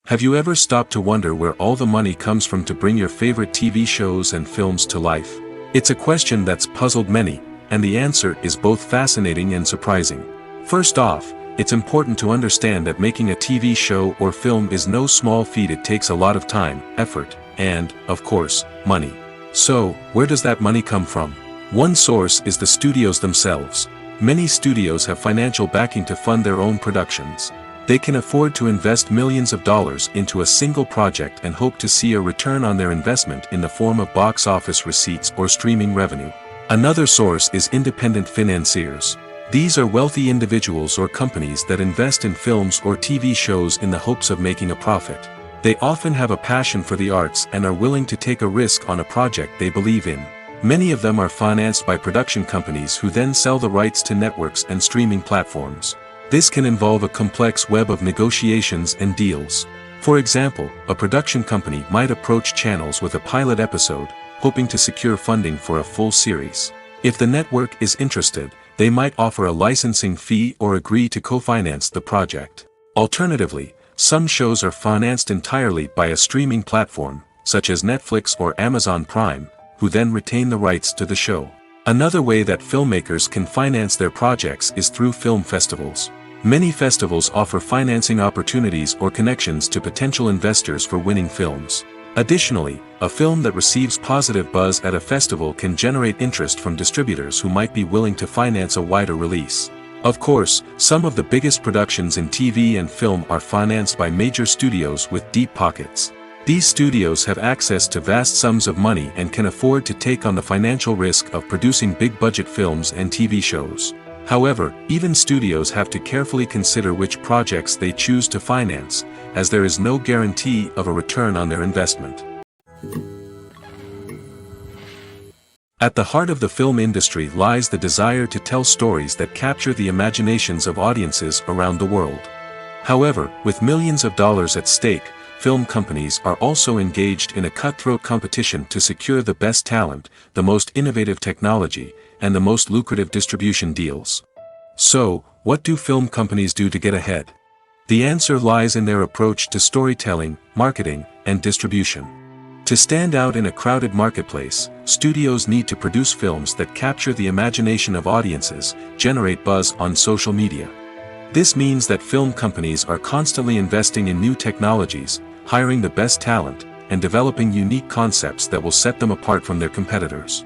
Have you ever stopped to wonder where all the money comes from to bring your favorite TV shows and films to life? It's a question that's puzzled many, and the answer is both fascinating and surprising. First off, it's important to understand that making a TV show or film is no small feat. It takes a lot of time, effort, and, of course, money. So, where does that money come from? One source is the studios themselves. Many studios have financial backing to fund their own productions. They can afford to invest millions of dollars into a single project and hope to see a return on their investment in the form of box office receipts or streaming revenue. Another source is independent financiers. These are wealthy individuals or companies that invest in films or TV shows in the hopes of making a profit. They often have a passion for the arts and are willing to take a risk on a project they believe in. Many of them are financed by production companies who then sell the rights to networks and streaming platforms. This can involve a complex web of negotiations and deals. For example, a production company might approach channels with a pilot episode, hoping to secure funding for a full series. If the network is interested, they might offer a licensing fee or agree to co-finance the project. Alternatively, some shows are financed entirely by a streaming platform, such as Netflix or Amazon Prime, who then retain the rights to the show. Another way that filmmakers can finance their projects is through film festivals. Many festivals offer financing opportunities or connections to potential investors for winning films. Additionally, a film that receives positive buzz at a festival can generate interest from distributors who might be willing to finance a wider release. Of course, some of the biggest productions in TV and film are financed by major studios with deep pockets. These studios have access to vast sums of money and can afford to take on the financial risk of producing big-budget films and TV shows. However, even studios have to carefully consider which projects they choose to finance, as there is no guarantee of a return on their investment. At the heart of the film industry lies the desire to tell stories that capture the imaginations of audiences around the world. However, with millions of dollars at stake, film companies are also engaged in a cutthroat competition to secure the best talent, the most innovative technology, and the most lucrative distribution deals. So, what do film companies do to get ahead? The answer lies in their approach to storytelling, marketing, and distribution. To stand out in a crowded marketplace, studios need to produce films that capture the imagination of audiences, generate buzz on social media. This means that film companies are constantly investing in new technologies, hiring the best talent, and developing unique concepts that will set them apart from their competitors.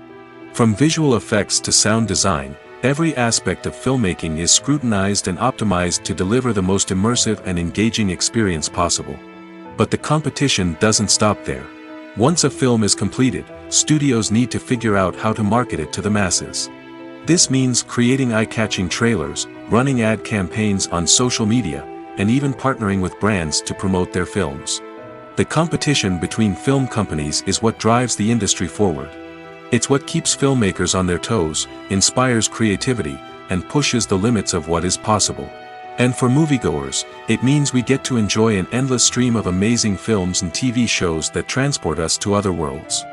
From visual effects to sound design, every aspect of filmmaking is scrutinized and optimized to deliver the most immersive and engaging experience possible. But the competition doesn't stop there. Once a film is completed, studios need to figure out how to market it to the masses. This means creating eye-catching trailers, running ad campaigns on social media, and even partnering with brands to promote their films. The competition between film companies is what drives the industry forward. It's what keeps filmmakers on their toes, inspires creativity, and pushes the limits of what is possible. And for moviegoers, it means we get to enjoy an endless stream of amazing films and TV shows that transport us to other worlds.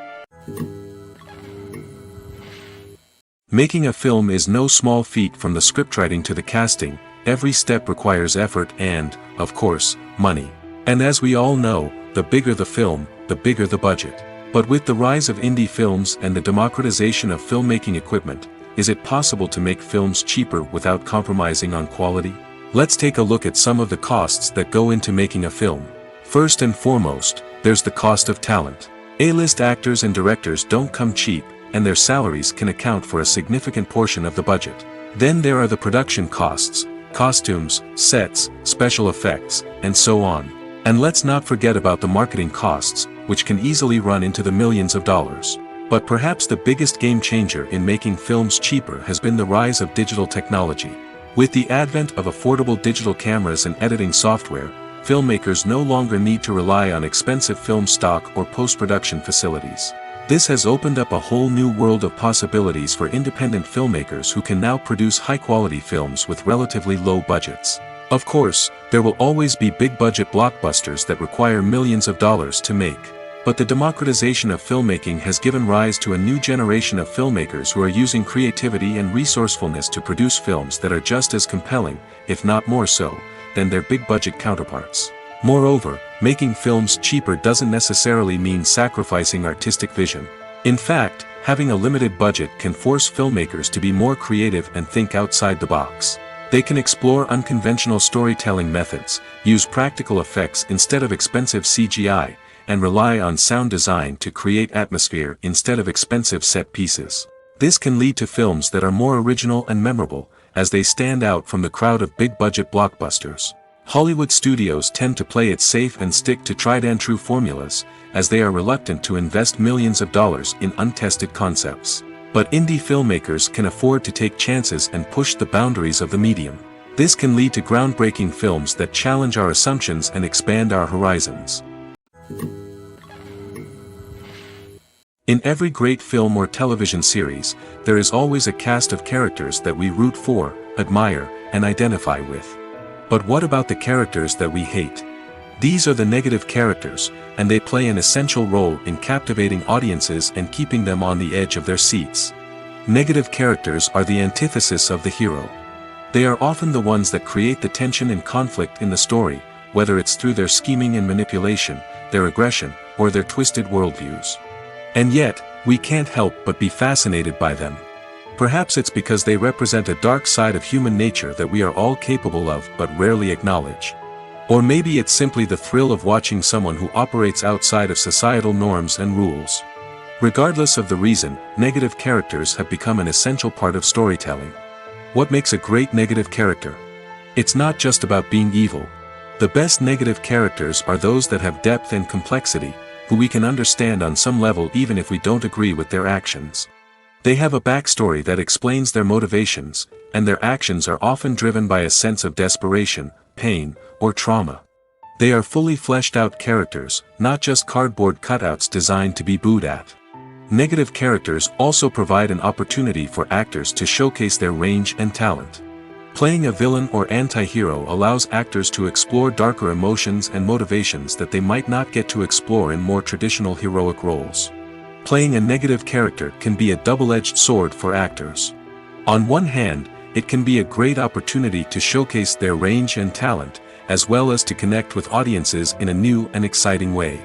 Making a film is no small feat. From the scriptwriting to the casting, every step requires effort and, of course, money. And as we all know, the bigger the film, the bigger the budget. But with the rise of indie films and the democratization of filmmaking equipment, is it possible to make films cheaper without compromising on quality? Let's take a look at some of the costs that go into making a film. First and foremost, there's the cost of talent. A-list actors and directors don't come cheap, and their salaries can account for a significant portion of the budget. Then there are the production costs, costumes, sets, special effects, and so on. And let's not forget about the marketing costs, which can easily run into the millions of dollars. But perhaps the biggest game changer in making films cheaper has been the rise of digital technology. With the advent of affordable digital cameras and editing software, filmmakers no longer need to rely on expensive film stock or post-production facilities. This has opened up a whole new world of possibilities for independent filmmakers who can now produce high-quality films with relatively low budgets. Of course, there will always be big-budget blockbusters that require millions of dollars to make. But the democratization of filmmaking has given rise to a new generation of filmmakers who are using creativity and resourcefulness to produce films that are just as compelling, if not more so, than their big-budget counterparts. Moreover, making films cheaper doesn't necessarily mean sacrificing artistic vision. In fact, having a limited budget can force filmmakers to be more creative and think outside the box. They can explore unconventional storytelling methods, use practical effects instead of expensive CGI, and rely on sound design to create atmosphere instead of expensive set pieces. This can lead to films that are more original and memorable, as they stand out from the crowd of big-budget blockbusters. Hollywood studios tend to play it safe and stick to tried-and-true formulas, as they are reluctant to invest millions of dollars in untested concepts. But indie filmmakers can afford to take chances and push the boundaries of the medium. This can lead to groundbreaking films that challenge our assumptions and expand our horizons. In every great film or television series, there is always a cast of characters that we root for, admire, and identify with. But what about the characters that we hate? These are the negative characters, and they play an essential role in captivating audiences and keeping them on the edge of their seats. Negative characters are the antithesis of the hero. They are often the ones that create the tension and conflict in the story, whether it's through their scheming and manipulation, their aggression, or their twisted worldviews. And yet, we can't help but be fascinated by them. Perhaps it's because they represent a dark side of human nature that we are all capable of but rarely acknowledge. Or maybe it's simply the thrill of watching someone who operates outside of societal norms and rules. Regardless of the reason, negative characters have become an essential part of storytelling. What makes a great negative character? It's not just about being evil. The best negative characters are those that have depth and complexity, who we can understand on some level even if we don't agree with their actions. They have a backstory that explains their motivations, and their actions are often driven by a sense of desperation, pain, or trauma. They are fully fleshed out characters, not just cardboard cutouts designed to be booed at. Negative characters also provide an opportunity for actors to showcase their range and talent. Playing a villain or anti-hero allows actors to explore darker emotions and motivations that they might not get to explore in more traditional heroic roles. Playing a negative character can be a double-edged sword for actors. On one hand, it can be a great opportunity to showcase their range and talent, as well as to connect with audiences in a new and exciting way.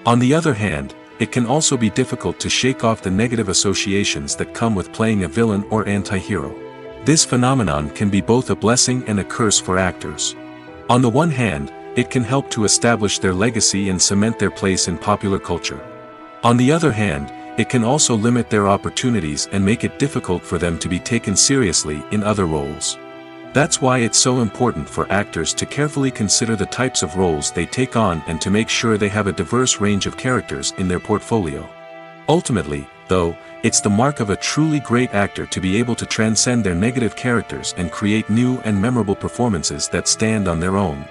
On the other hand, it can also be difficult to shake off the negative associations that come with playing a villain or anti-hero. This phenomenon can be both a blessing and a curse for actors. On the one hand, it can help to establish their legacy and cement their place in popular culture. On the other hand, it can also limit their opportunities and make it difficult for them to be taken seriously in other roles. That's why it's so important for actors to carefully consider the types of roles they take on and to make sure they have a diverse range of characters in their portfolio. Ultimately, though, it's the mark of a truly great actor to be able to transcend their negative characters and create new and memorable performances that stand on their own.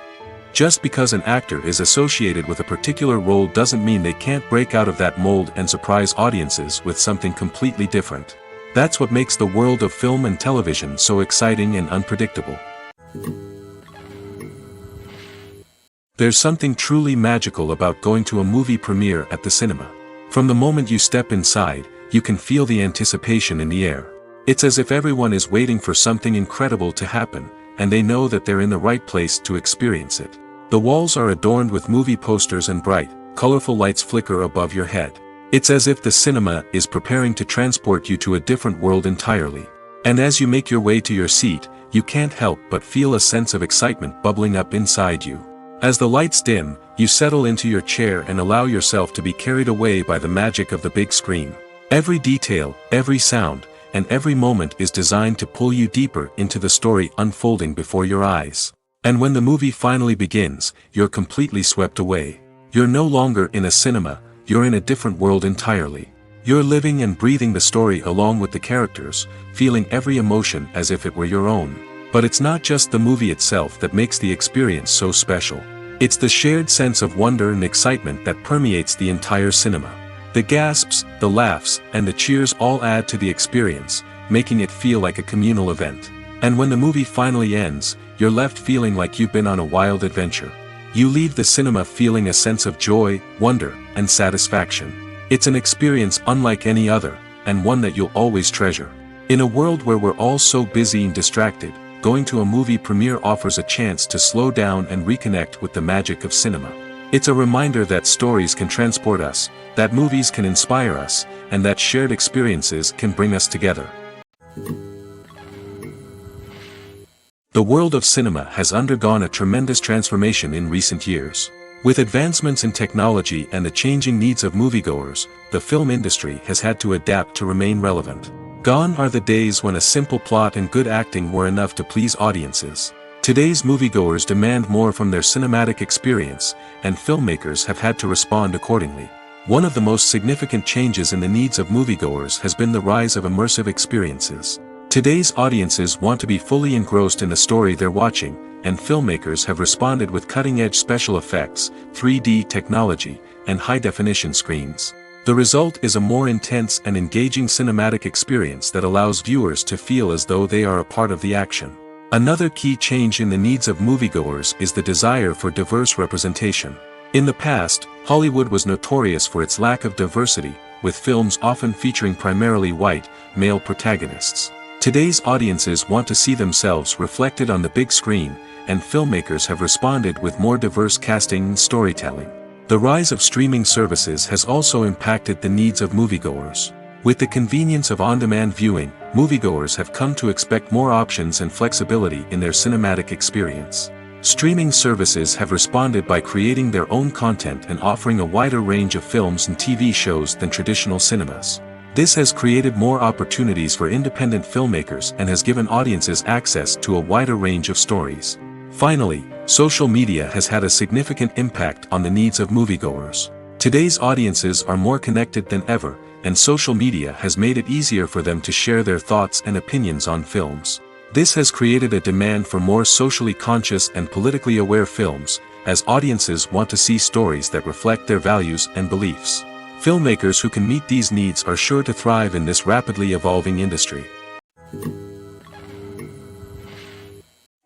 Just because an actor is associated with a particular role doesn't mean they can't break out of that mold and surprise audiences with something completely different. That's what makes the world of film and television so exciting and unpredictable. There's something truly magical about going to a movie premiere at the cinema. From the moment you step inside, you can feel the anticipation in the air. It's as if everyone is waiting for something incredible to happen, and they know that they're in the right place to experience it. The walls are adorned with movie posters and bright, colorful lights flicker above your head. It's as if the cinema is preparing to transport you to a different world entirely. And as you make your way to your seat, you can't help but feel a sense of excitement bubbling up inside you. As the lights dim, you settle into your chair and allow yourself to be carried away by the magic of the big screen. Every detail, every sound, and every moment is designed to pull you deeper into the story unfolding before your eyes. And when the movie finally begins, you're completely swept away. You're no longer in a cinema, you're in a different world entirely. You're living and breathing the story along with the characters, feeling every emotion as if it were your own. But it's not just the movie itself that makes the experience so special. It's the shared sense of wonder and excitement that permeates the entire cinema. The gasps, the laughs, and the cheers all add to the experience, making it feel like a communal event. And when the movie finally ends, you're left feeling like you've been on a wild adventure. You leave the cinema feeling a sense of joy, wonder, and satisfaction. It's an experience unlike any other, and one that you'll always treasure. In a world where we're all so busy and distracted, going to a movie premiere offers a chance to slow down and reconnect with the magic of cinema. It's a reminder that stories can transport us, that movies can inspire us, and that shared experiences can bring us together. The world of cinema has undergone a tremendous transformation in recent years. With advancements in technology and the changing needs of moviegoers, the film industry has had to adapt to remain relevant. Gone are the days when a simple plot and good acting were enough to please audiences. Today's moviegoers demand more from their cinematic experience, and filmmakers have had to respond accordingly. One of the most significant changes in the needs of moviegoers has been the rise of immersive experiences. Today's audiences want to be fully engrossed in the story they're watching, and filmmakers have responded with cutting-edge special effects, 3D technology, and high-definition screens. The result is a more intense and engaging cinematic experience that allows viewers to feel as though they are a part of the action. Another key change in the needs of moviegoers is the desire for diverse representation. In the past, Hollywood was notorious for its lack of diversity, with films often featuring primarily white, male protagonists. Today's audiences want to see themselves reflected on the big screen, and filmmakers have responded with more diverse casting and storytelling. The rise of streaming services has also impacted the needs of moviegoers. With the convenience of on-demand viewing, moviegoers have come to expect more options and flexibility in their cinematic experience. Streaming services have responded by creating their own content and offering a wider range of films and TV shows than traditional cinemas. This has created more opportunities for independent filmmakers and has given audiences access to a wider range of stories. Finally, social media has had a significant impact on the needs of moviegoers. Today's audiences are more connected than ever, and social media has made it easier for them to share their thoughts and opinions on films. This has created a demand for more socially conscious and politically aware films, as audiences want to see stories that reflect their values and beliefs. Filmmakers who can meet these needs are sure to thrive in this rapidly evolving industry.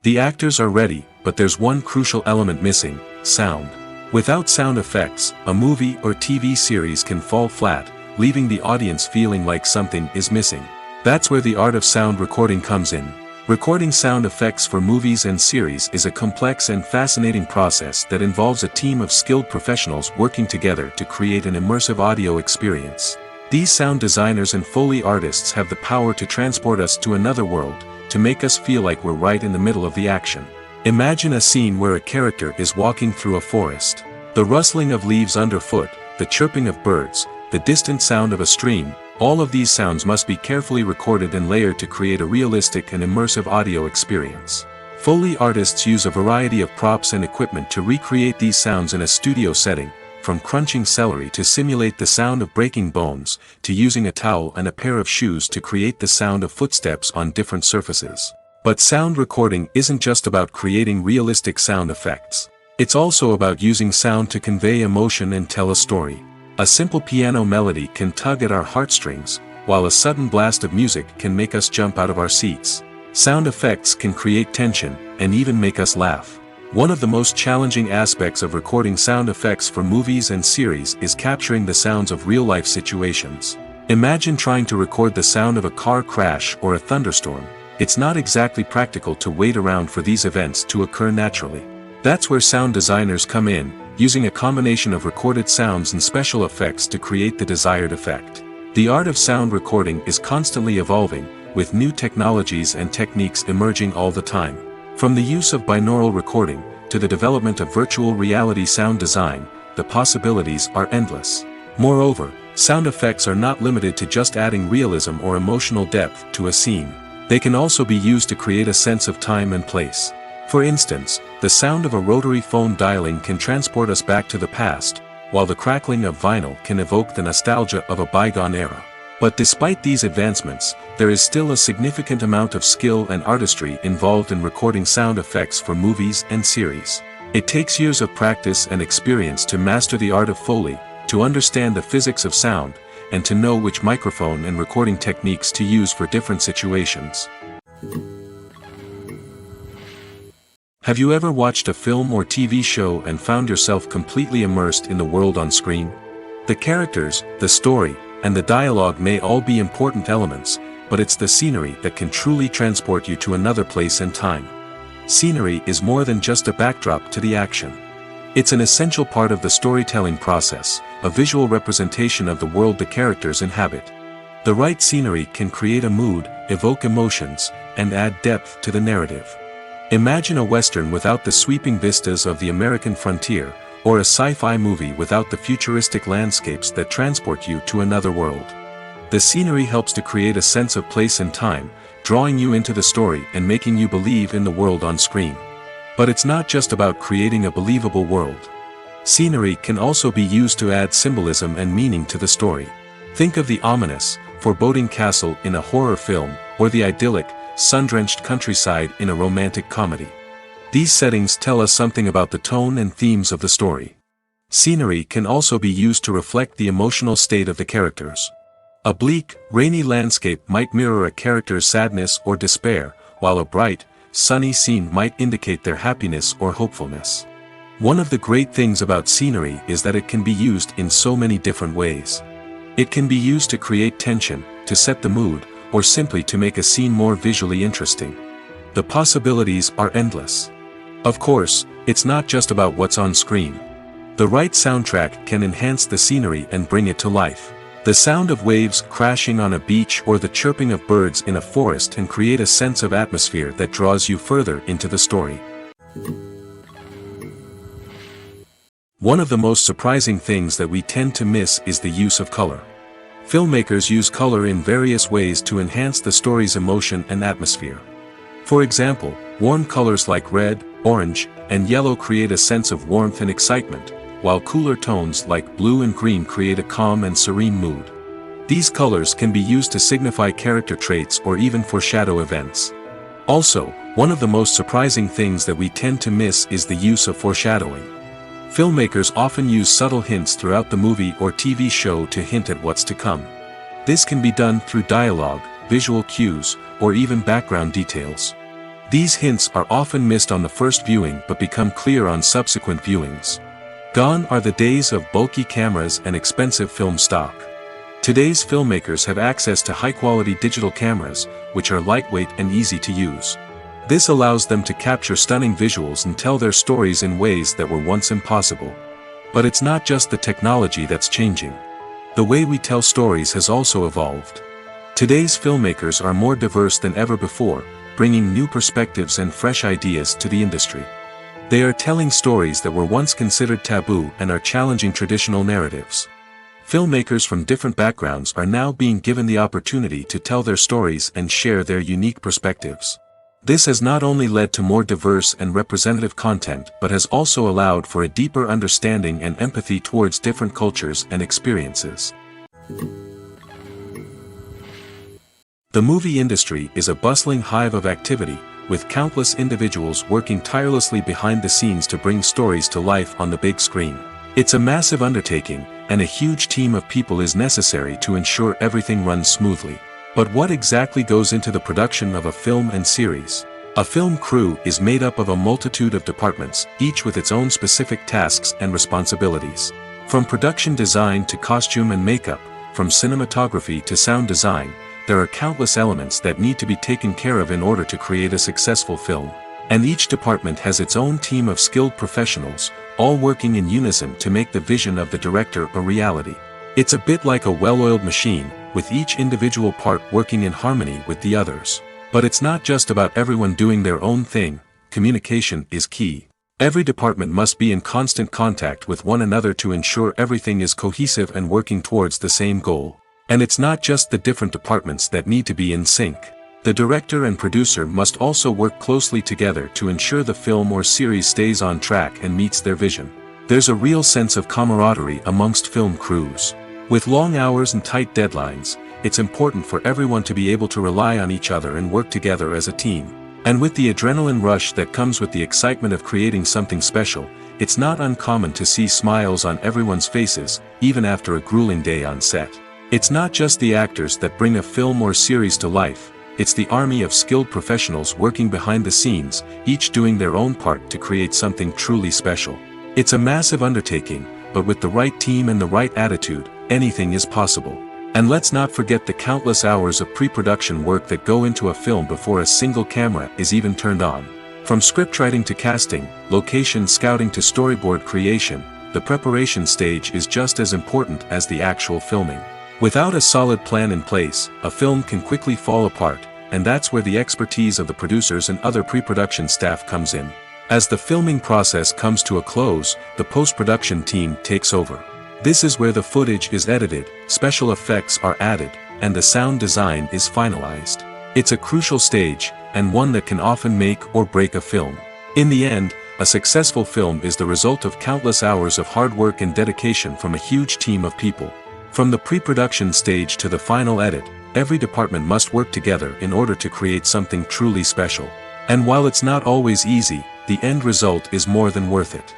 The actors are ready, but there's one crucial element missing: sound. Without sound effects, a movie or TV series can fall flat, leaving the audience feeling like something is missing. That's where the art of sound recording comes in. Recording sound effects for movies and series is a complex and fascinating process that involves a team of skilled professionals working together to create an immersive audio experience. These sound designers and Foley artists have the power to transport us to another world, to make us feel like we're right in the middle of the action. Imagine a scene where a character is walking through a forest. The rustling of leaves underfoot, the chirping of birds, the distant sound of a stream, all of these sounds must be carefully recorded and layered to create a realistic and immersive audio experience. Foley artists use a variety of props and equipment to recreate these sounds in a studio setting, from crunching celery to simulate the sound of breaking bones, to using a towel and a pair of shoes to create the sound of footsteps on different surfaces. But sound recording isn't just about creating realistic sound effects. It's also about using sound to convey emotion and tell a story. A simple piano melody can tug at our heartstrings, while a sudden blast of music can make us jump out of our seats. Sound effects can create tension, and even make us laugh. One of the most challenging aspects of recording sound effects for movies and series is capturing the sounds of real-life situations. Imagine trying to record the sound of a car crash or a thunderstorm. It's not exactly practical to wait around for these events to occur naturally. That's where sound designers come in, using a combination of recorded sounds and special effects to create the desired effect. The art of sound recording is constantly evolving, with new technologies and techniques emerging all the time. From the use of binaural recording, to the development of virtual reality sound design, the possibilities are endless. Moreover, sound effects are not limited to just adding realism or emotional depth to a scene. They can also be used to create a sense of time and place. For instance, the sound of a rotary phone dialing can transport us back to the past, while the crackling of vinyl can evoke the nostalgia of a bygone era. But despite these advancements, there is still a significant amount of skill and artistry involved in recording sound effects for movies and series. It takes years of practice and experience to master the art of Foley, to understand the physics of sound, and to know which microphone and recording techniques to use for different situations. Have you ever watched a film or TV show and found yourself completely immersed in the world on screen? The characters, the story, and the dialogue may all be important elements, but it's the scenery that can truly transport you to another place and time. Scenery is more than just a backdrop to the action. It's an essential part of the storytelling process, a visual representation of the world the characters inhabit. The right scenery can create a mood, evoke emotions, and add depth to the narrative. Imagine a Western without the sweeping vistas of the American frontier, or a sci-fi movie without the futuristic landscapes that transport you to another world. The scenery helps to create a sense of place and time, drawing you into the story and making you believe in the world on screen. But it's not just about creating a believable world. Scenery can also be used to add symbolism and meaning to the story. Think of the ominous, foreboding castle in a horror film, or the idyllic, sun-drenched countryside in a romantic comedy. These settings tell us something about the tone and themes of the story. Scenery can also be used to reflect the emotional state of the characters. A bleak, rainy landscape might mirror a character's sadness or despair, while a bright, sunny scene might indicate their happiness or hopefulness. One of the great things about scenery is that it can be used in so many different ways. It can be used to create tension, to set the mood, or simply to make a scene more visually interesting. The possibilities are endless. Of course, it's not just about what's on screen. The right soundtrack can enhance the scenery and bring it to life. The sound of waves crashing on a beach or the chirping of birds in a forest can create a sense of atmosphere that draws you further into the story. One of the most surprising things that we tend to miss is the use of color. Filmmakers use color in various ways to enhance the story's emotion and atmosphere. For example, warm colors like red, orange, and yellow create a sense of warmth and excitement, while cooler tones like blue and green create a calm and serene mood. These colors can be used to signify character traits or even foreshadow events. Also, one of the most surprising things that we tend to miss is the use of foreshadowing. Filmmakers often use subtle hints throughout the movie or TV show to hint at what's to come. This can be done through dialogue, visual cues, or even background details. These hints are often missed on the first viewing but become clear on subsequent viewings. Gone are the days of bulky cameras and expensive film stock. Today's filmmakers have access to high-quality digital cameras, which are lightweight and easy to use. This allows them to capture stunning visuals and tell their stories in ways that were once impossible. But it's not just the technology that's changing. The way we tell stories has also evolved. Today's filmmakers are more diverse than ever before, bringing new perspectives and fresh ideas to the industry. They are telling stories that were once considered taboo and are challenging traditional narratives. Filmmakers from different backgrounds are now being given the opportunity to tell their stories and share their unique perspectives. This has not only led to more diverse and representative content but has also allowed for a deeper understanding and empathy towards different cultures and experiences. The movie industry is a bustling hive of activity, with countless individuals working tirelessly behind the scenes to bring stories to life on the big screen. It's a massive undertaking, and a huge team of people is necessary to ensure everything runs smoothly. But what exactly goes into the production of a film and series? A film crew is made up of a multitude of departments, each with its own specific tasks and responsibilities. From production design to costume and makeup, from cinematography to sound design, there are countless elements that need to be taken care of in order to create a successful film. And each department has its own team of skilled professionals, all working in unison to make the vision of the director a reality. It's a bit like a well-oiled machine, with each individual part working in harmony with the others. But it's not just about everyone doing their own thing. Communication is key. Every department must be in constant contact with one another to ensure everything is cohesive and working towards the same goal. And it's not just the different departments that need to be in sync. The director and producer must also work closely together to ensure the film or series stays on track and meets their vision. There's a real sense of camaraderie amongst film crews. With long hours and tight deadlines, it's important for everyone to be able to rely on each other and work together as a team. And with the adrenaline rush that comes with the excitement of creating something special, it's not uncommon to see smiles on everyone's faces, even after a grueling day on set. It's not just the actors that bring a film or series to life. It's the army of skilled professionals working behind the scenes, each doing their own part to create something truly special. It's a massive undertaking, but with the right team and the right attitude, anything is possible. And let's not forget the countless hours of pre-production work that go into a film before a single camera is even turned on. From scriptwriting to casting, location scouting to storyboard creation, the preparation stage is just as important as the actual filming. Without a solid plan in place, a film can quickly fall apart, and that's where the expertise of the producers and other pre-production staff comes in. As the filming process comes to a close, the post-production team takes over. This is where the footage is edited, special effects are added, and the sound design is finalized. It's a crucial stage, and one that can often make or break a film. In the end, a successful film is the result of countless hours of hard work and dedication from a huge team of people. From the pre-production stage to the final edit, every department must work together in order to create something truly special. And while it's not always easy, the end result is more than worth it.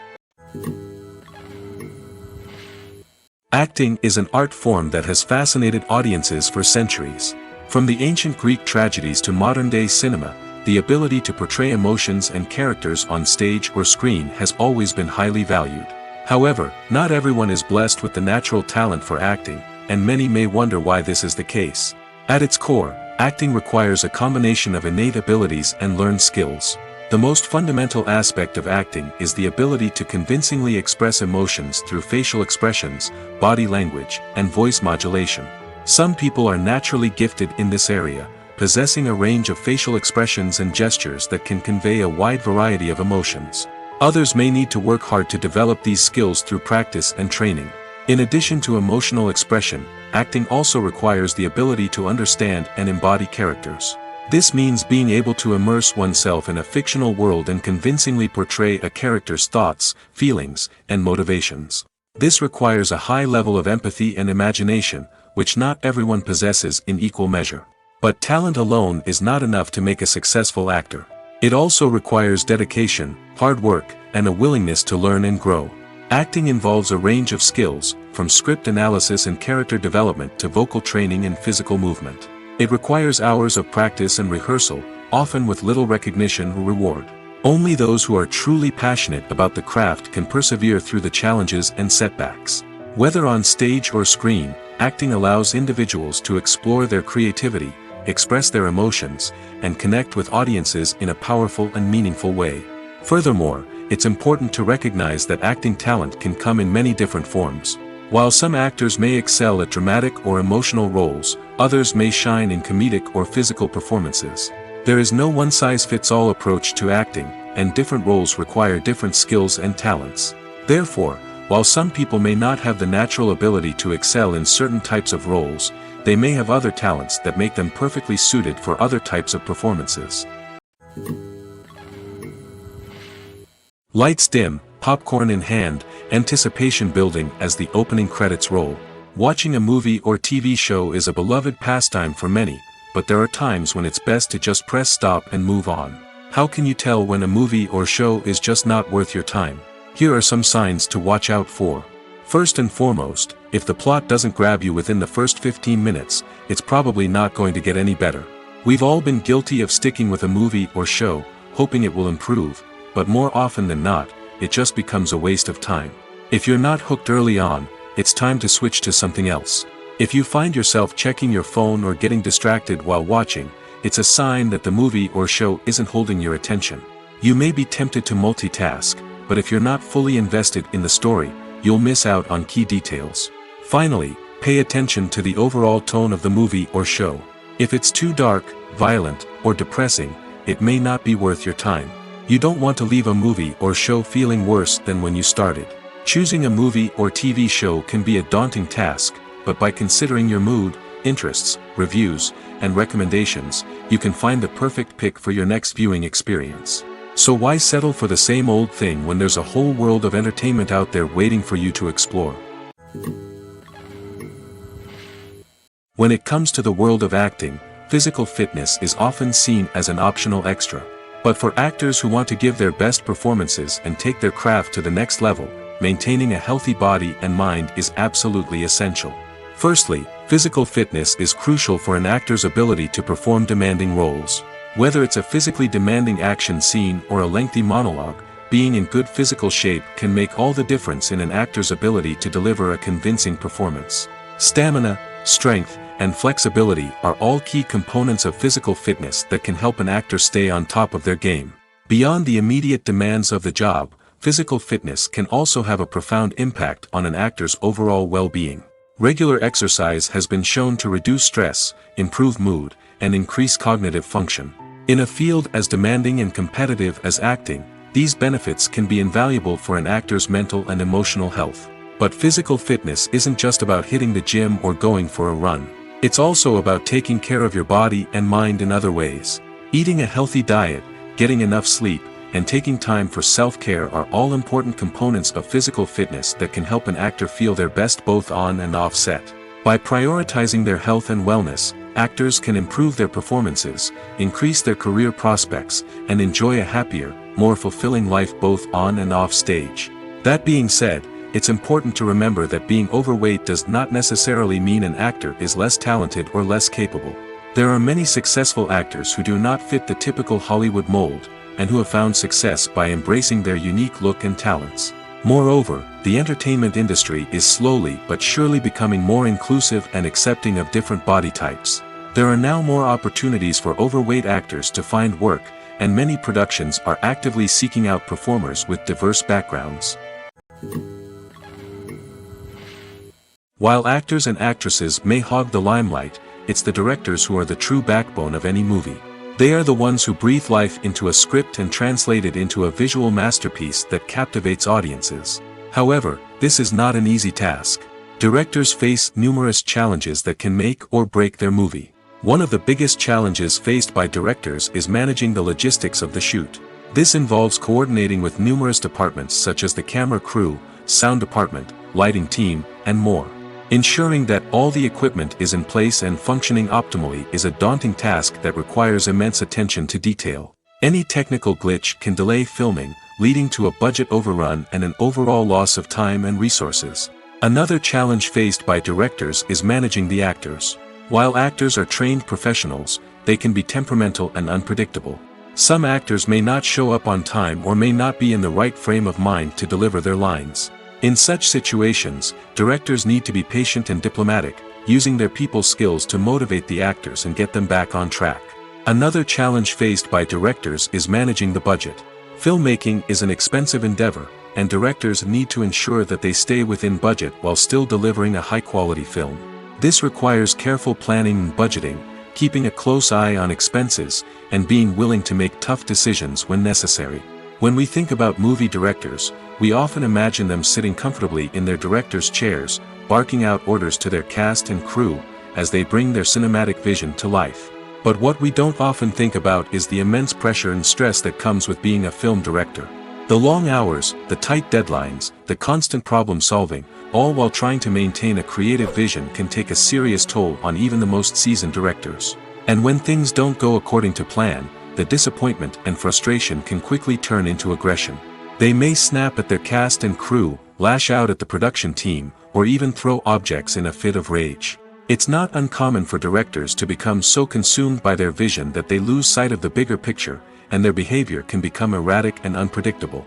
Acting is an art form that has fascinated audiences for centuries. From the ancient Greek tragedies to modern-day cinema, the ability to portray emotions and characters on stage or screen has always been highly valued. However, not everyone is blessed with the natural talent for acting, and many may wonder why this is the case. At its core, acting requires a combination of innate abilities and learned skills. The most fundamental aspect of acting is the ability to convincingly express emotions through facial expressions, body language, and voice modulation. Some people are naturally gifted in this area, possessing a range of facial expressions and gestures that can convey a wide variety of emotions. Others may need to work hard to develop these skills through practice and training. In addition to emotional expression, acting also requires the ability to understand and embody characters. This means being able to immerse oneself in a fictional world and convincingly portray a character's thoughts, feelings, and motivations. This requires a high level of empathy and imagination, which not everyone possesses in equal measure. But talent alone is not enough to make a successful actor. It also requires dedication, hard work, and a willingness to learn and grow. Acting involves a range of skills, from script analysis and character development to vocal training and physical movement. It requires hours of practice and rehearsal, often with little recognition or reward. Only those who are truly passionate about the craft can persevere through the challenges and setbacks. Whether on stage or screen, acting allows individuals to explore their creativity, express their emotions, and connect with audiences in a powerful and meaningful way. Furthermore, it's important to recognize that acting talent can come in many different forms. While some actors may excel at dramatic or emotional roles, others may shine in comedic or physical performances. There is no one-size-fits-all approach to acting, and different roles require different skills and talents. Therefore, while some people may not have the natural ability to excel in certain types of roles, they may have other talents that make them perfectly suited for other types of performances. Lights dim, popcorn in hand, anticipation building as the opening credits roll. Watching a movie or TV show is a beloved pastime for many, but there are times when it's best to just press stop and move on. How can you tell when a movie or show is just not worth your time? Here are some signs to watch out for. First and foremost, if the plot doesn't grab you within the first 15 minutes, it's probably not going to get any better. We've all been guilty of sticking with a movie or show, hoping it will improve, but more often than not, it just becomes a waste of time. If you're not hooked early on, it's time to switch to something else. If you find yourself checking your phone or getting distracted while watching, it's a sign that the movie or show isn't holding your attention. You may be tempted to multitask, but if you're not fully invested in the story, you'll miss out on key details. Finally, pay attention to the overall tone of the movie or show. If it's too dark, violent, or depressing, it may not be worth your time. You don't want to leave a movie or show feeling worse than when you started. Choosing a movie or TV show can be a daunting task, but by considering your mood, interests, reviews, and recommendations, you can find the perfect pick for your next viewing experience. So why settle for the same old thing when there's a whole world of entertainment out there waiting for you to explore? When it comes to the world of acting, physical fitness is often seen as an optional extra. But for actors who want to give their best performances and take their craft to the next level, maintaining a healthy body and mind is absolutely essential. Firstly, physical fitness is crucial for an actor's ability to perform demanding roles. Whether it's a physically demanding action scene or a lengthy monologue, being in good physical shape can make all the difference in an actor's ability to deliver a convincing performance. Stamina, strength, and flexibility are all key components of physical fitness that can help an actor stay on top of their game. Beyond the immediate demands of the job, physical fitness can also have a profound impact on an actor's overall well-being. Regular exercise has been shown to reduce stress, improve mood, and increase cognitive function. In a field as demanding and competitive as acting, these benefits can be invaluable for an actor's mental and emotional health. But physical fitness isn't just about hitting the gym or going for a run. It's also about taking care of your body and mind in other ways. Eating a healthy diet, getting enough sleep, and taking time for self-care are all important components of physical fitness that can help an actor feel their best both on and off set. By prioritizing their health and wellness, actors can improve their performances, increase their career prospects, and enjoy a happier, more fulfilling life both on and off stage. That being said, it's important to remember that being overweight does not necessarily mean an actor is less talented or less capable. There are many successful actors who do not fit the typical Hollywood mold, and who have found success by embracing their unique look and talents. Moreover, the entertainment industry is slowly but surely becoming more inclusive and accepting of different body types. There are now more opportunities for overweight actors to find work, and many productions are actively seeking out performers with diverse backgrounds. While actors and actresses may hog the limelight, it's the directors who are the true backbone of any movie. They are the ones who breathe life into a script and translate it into a visual masterpiece that captivates audiences. However, this is not an easy task. Directors face numerous challenges that can make or break their movie. One of the biggest challenges faced by directors is managing the logistics of the shoot. This involves coordinating with numerous departments such as the camera crew, sound department, lighting team, and more. Ensuring that all the equipment is in place and functioning optimally is a daunting task that requires immense attention to detail. Any technical glitch can delay filming, leading to a budget overrun and an overall loss of time and resources. Another challenge faced by directors is managing the actors. While actors are trained professionals, they can be temperamental and unpredictable. Some actors may not show up on time or may not be in the right frame of mind to deliver their lines. In such situations, directors need to be patient and diplomatic, using their people skills to motivate the actors and get them back on track. Another challenge faced by directors is managing the budget. Filmmaking is an expensive endeavor, and directors need to ensure that they stay within budget while still delivering a high-quality film. This requires careful planning and budgeting, keeping a close eye on expenses, and being willing to make tough decisions when necessary. When we think about movie directors, we often imagine them sitting comfortably in their director's chairs, barking out orders to their cast and crew, as they bring their cinematic vision to life. But what we don't often think about is the immense pressure and stress that comes with being a film director. The long hours, the tight deadlines, the constant problem solving, all while trying to maintain a creative vision can take a serious toll on even the most seasoned directors. And when things don't go according to plan, the disappointment and frustration can quickly turn into aggression. They may snap at their cast and crew, lash out at the production team, or even throw objects in a fit of rage. It's not uncommon for directors to become so consumed by their vision that they lose sight of the bigger picture, and their behavior can become erratic and unpredictable.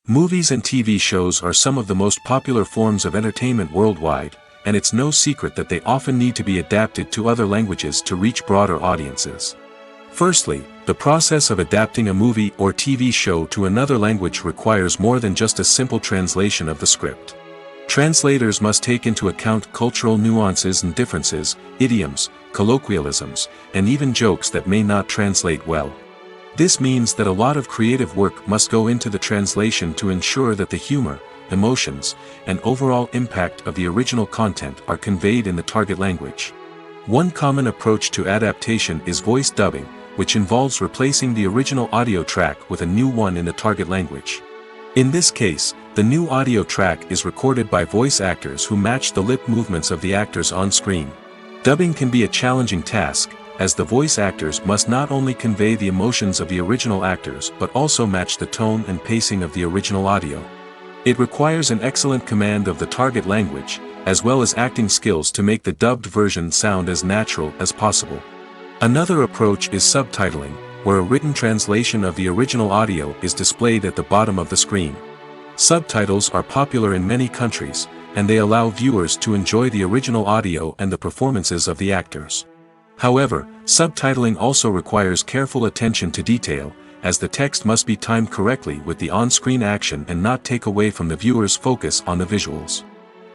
Movies and TV shows are some of the most popular forms of entertainment worldwide, and it's no secret that they often need to be adapted to other languages to reach broader audiences. Firstly, the process of adapting a movie or TV show to another language requires more than just a simple translation of the script. Translators must take into account cultural nuances and differences, idioms, colloquialisms, and even jokes that may not translate well. This means that a lot of creative work must go into the translation to ensure that the humor, emotions, and overall impact of the original content are conveyed in the target language. One common approach to adaptation is voice dubbing, which involves replacing the original audio track with a new one in the target language. In this case, the new audio track is recorded by voice actors who match the lip movements of the actors on screen. Dubbing can be a challenging task, as the voice actors must not only convey the emotions of the original actors but also match the tone and pacing of the original audio. It requires an excellent command of the target language, as well as acting skills to make the dubbed version sound as natural as possible. Another approach is subtitling, where a written translation of the original audio is displayed at the bottom of the screen. Subtitles are popular in many countries, and they allow viewers to enjoy the original audio and the performances of the actors. However, subtitling also requires careful attention to detail, as the text must be timed correctly with the on-screen action and not take away from the viewer's focus on the visuals.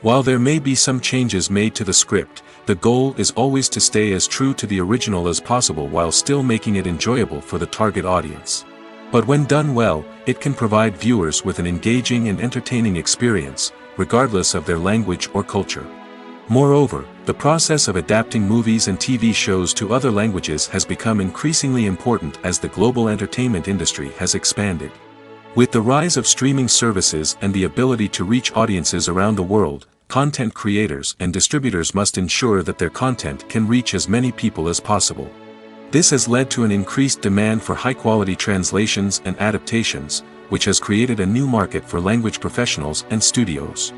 While there may be some changes made to the script, the goal is always to stay as true to the original as possible while still making it enjoyable for the target audience. But when done well, it can provide viewers with an engaging and entertaining experience, regardless of their language or culture. Moreover, the process of adapting movies and TV shows to other languages has become increasingly important as the global entertainment industry has expanded. With the rise of streaming services and the ability to reach audiences around the world, content creators and distributors must ensure that their content can reach as many people as possible. This has led to an increased demand for high-quality translations and adaptations, which has created a new market for language professionals and studios.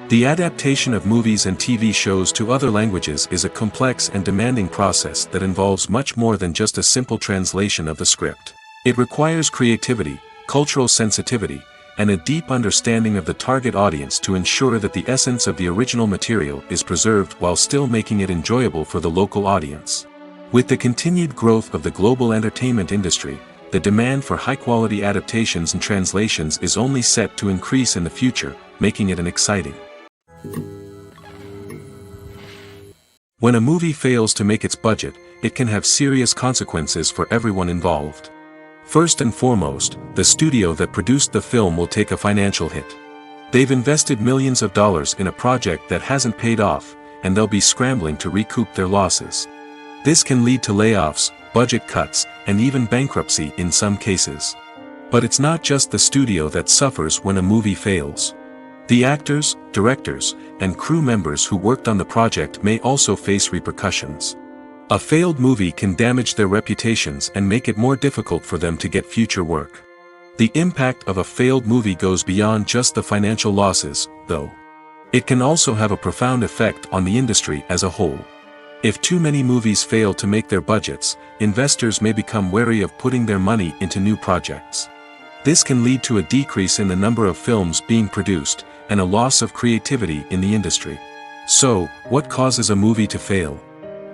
The adaptation of movies and TV shows to other languages is a complex and demanding process that involves much more than just a simple translation of the script. It requires creativity, cultural sensitivity, and a deep understanding of the target audience to ensure that the essence of the original material is preserved while still making it enjoyable for the local audience. With the continued growth of the global entertainment industry, the demand for high-quality adaptations and translations is only set to increase in the future, making it exciting. When a movie fails to make its budget, it can have serious consequences for everyone involved. First and foremost, the studio that produced the film will take a financial hit. They've invested millions of dollars in a project that hasn't paid off, and they'll be scrambling to recoup their losses. This can lead to layoffs, budget cuts, and even bankruptcy in some cases. But it's not just the studio that suffers when a movie fails. The actors, directors, and crew members who worked on the project may also face repercussions. A failed movie can damage their reputations and make it more difficult for them to get future work. The impact of a failed movie goes beyond just the financial losses, though. It can also have a profound effect on the industry as a whole. If too many movies fail to make their budgets, investors may become wary of putting their money into new projects. This can lead to a decrease in the number of films being produced, and a loss of creativity in the industry. So, what causes a movie to fail?